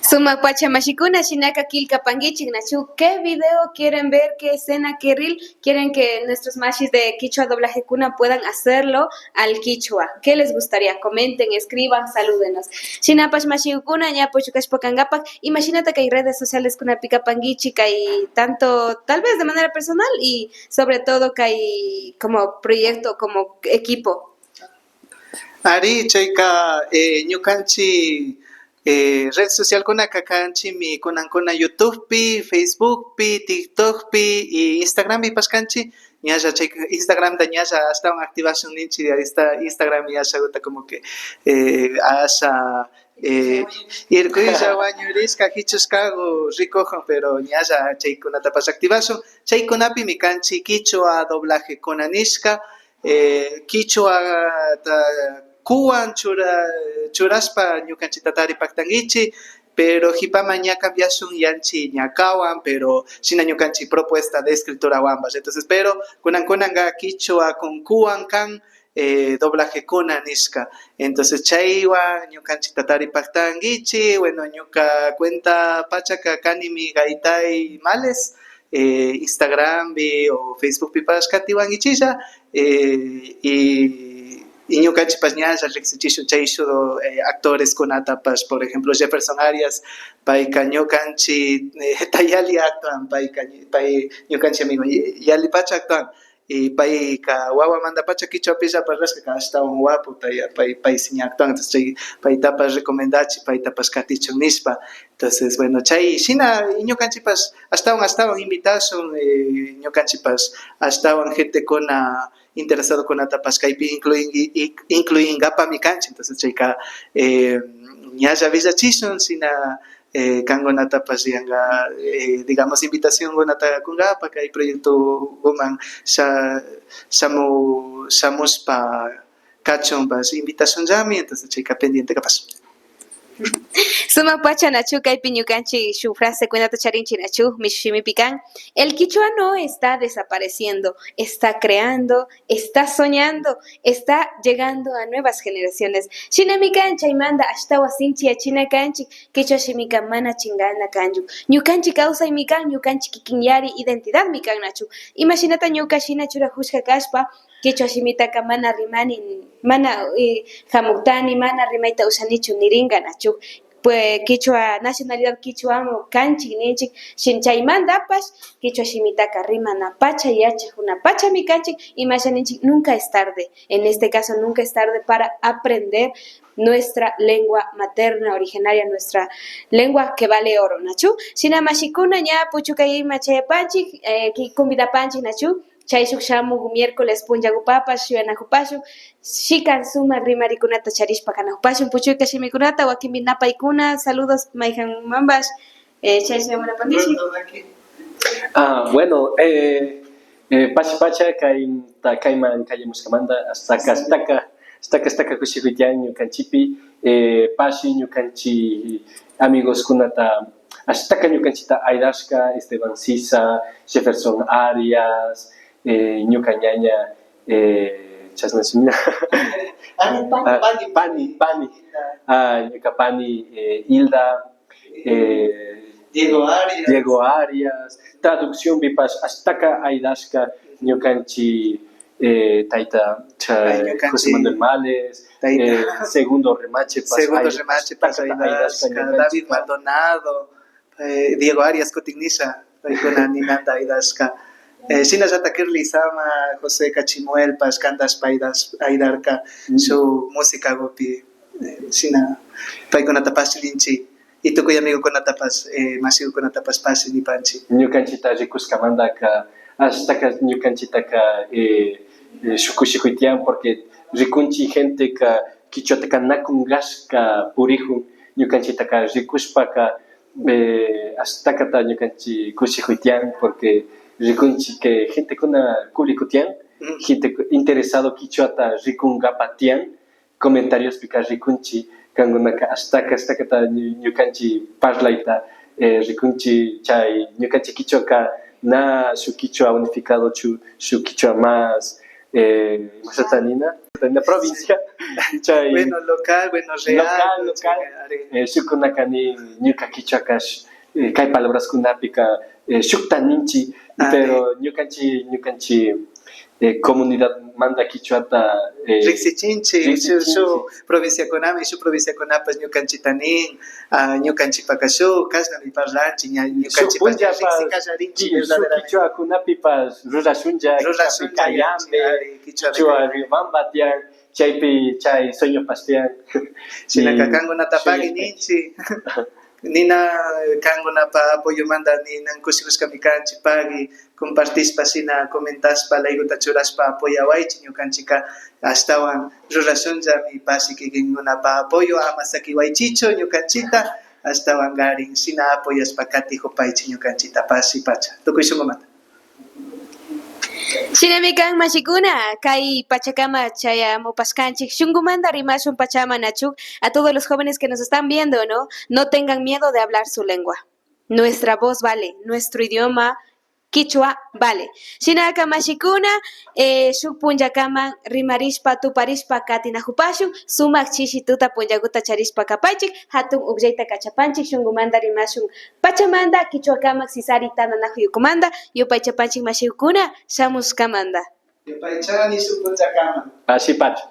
Suma Pachamashikuna Shinaka Kilka Pangichik Nachu, ¿qué video quieren ver? ¿Qué escena? ¿Qué reel? ¿Quieren que nuestros mashis de Quichua Doblaje Cuna puedan hacerlo al Quichua? ¿Qué les gustaría? Comenten, escriban, salúdenos. Shinapash Mashikuna, Ñapochukash Pokangapak, imagínate que hay redes sociales Kuna Pika Pangichik y tanto, tal vez de manera personal y sobre todo que hay como proyecto, como equipo. Ari, chaika, ñukanchi red social kuna kakanchi mi kunankuna YouTube pi, Facebook pi, TikTok pi y Instagram pi paskanchi. Ñalla chaika Instagram da ñalla hasta una activación ninchi de Instagram y asha gusta como que asha irkuilla wañurisca hichuscago ricojo pero ñalla chaikuna tapas activación chaikunapi mi kanchi Quichua Doblaje Kunanishka Quichua Kuan churaspa ñukanchita taripaktankichik pero hipama ña cambiasun yanchi ñakawan pero shina ñukanchik propuesta de escritura wambas entonces pero kunankunanga Quichua con Kuan kan doblaje kuna nishka entonces chaywan ñukanchikta taripaktankichik bueno ñuka cuenta pachaka kanimi gaitay males Instagram o Facebook pi pashkatiwan ichilla y ñukanchik pas ñalla riqsichishun chayshu actores kunatapas por ejemplo Jefferson Arias payka ñukanchik tayali actuan pay ñukanchik amigo yali pacha actuan y payka wawamanta pacha Quichuapillapas parashka ashtawan wapu pay siña actuan entonces chay paytapas recomendachi paytapas katichun nishpa entonces bueno chay shina ñukanchikpas ashtawan invitasun ñukanchikpas ashtawan gente kuna interesado kunatapas kaypi incluingapa mi cancha entonces chayka ñalla villachishun sina kangunatapas yanga digamos invitación gunata kungapa kay proyecto guman shamuspa kachunpas invitación llami entonces chayka pendiente kapas. Suma pacha nachu kaypi ñukanchik su frase cuenta charinchi nachu mishimi pican. El Quichua no está desapareciendo, está creando, está soñando, está llegando a nuevas generaciones. Shina mikan chaymanda ashtawa sinchi achina kanchik Quichua shimika mana chingana kanju. Ñukanchik causa y mikan ñukanchik kikinyari identidad mikan nachu. Imaginata ñuka shina chura hushka kashpa Quichua shimitaka mana rimani mana hamuktani mana rimayta usanichu niringa nachu pues Quichua nacionalidad Quichuamo kanchik ninchik shinchaymandapash Quichua shimitaka rimana pacha yachik una pacha mi kanchik imasha ninchik nunca es tarde en este caso nunca es tarde para aprender nuestra lengua materna originaria nuestra lengua que vale oro nachu shina mashikuna ña puchukay machayapanchik convidapanchik nachu chaysuk shamu miércoles punllagupapas shuyanajupachu shikan suma rimarikunata charishpa kanajupachu puchuyka shimikunata wakinmi napaykuna saludos mayjan mambas chaysuk yamanapankichik bueno pacha kayman kallamuskamanta astaka kushikuytian ñukanchipi pashi ñukanchi amigos kunata astaka ñukanchita aydashka Esteban Sisa Jefferson Arias ñuka ñaña chasnasumina pani ñuka pani Hilda Diego Arias traducción vipas astaka aydashka ñukanchi taita José Manuel Males segundo remache pasa David Maldonado Diego Arias Cotignisha paykuna ninanta aydashka Shina Yatakirli Sama, José Cachimuel, Cantas Paidas, Aidarka, su música gopi, Shina, Pai con atapas linchi, y tu cuyo amigo con atapas, masivo con atapas pasi ni panchi. New Canchita Rikus Kamandaka, hasta que New Canchita ka Shukushikuitian, porque Rikunchi gente ka Kichotaka Nakungaska Purihun, New Canchita ka Rikuspaka. hasta kata ñukanchik kushikuytian porque rikunchik que gente kuna kulikutian, gente interesado kichwata rikunkapatian, comentarios pika rikunchik kankunaka hasta kata ñukanchik parlaita rikunchik chay ñukanchik kichwaka na su kichwa unificado su kichwa más Mazatanina, en la provincia. Chay, bueno, local, bueno, real. Local. Shukunakani, ñuka kichwakash, kay palabras kunapika, shuktaninchi, pero ñukanchi, comunidad manda kichwata. Rixichinchi, su provincia konami, su provincia konapas ñukanchitanin, ñukanchi pakashu, kasnami parlanchi, ñukanchi pakashu, verdaderamente. Kichwa kunapipas, rurashunja, kayambe, kichwa riobamba tian, chay sueño pastian. Sinaka kanguna tapagi ninchi. Nina kangunapa apoyo manda nina kusikusqa mikanchi pagi compartispa sina comentaspa layguta churaspa apoyawaychi ñukanchika astawan rurashunllami pasi kikinkunapa apoyo ama sakiwaychichu ñukanchita astawan garin sina apoyaspa kati hupaychi ñukanchita pasi pacha tukuyshunkumanta. Shinami kan mashikuna, kay Pachacama chayamupascanchik, shunkumanta rimashun Pachamanachu, a todos los jóvenes que nos están viendo, ¿no? No tengan miedo de hablar su lengua. Nuestra voz vale, nuestro idioma Quichua vale. Shinaka mashikuna, shuk punjakaman rimarishpa tuparishpa katinahupashun, sumak chishi tuta punjaguta charishpa kapachik, hatun uqllayta kachapanchik, shunkumanta rimashun Pachamanda, Quichuakamak sisarita nanahuyukumanda, yupaychapanchik mashikuna, shamuskamanda. Yupaychani shuk punjakaman. Así pacha.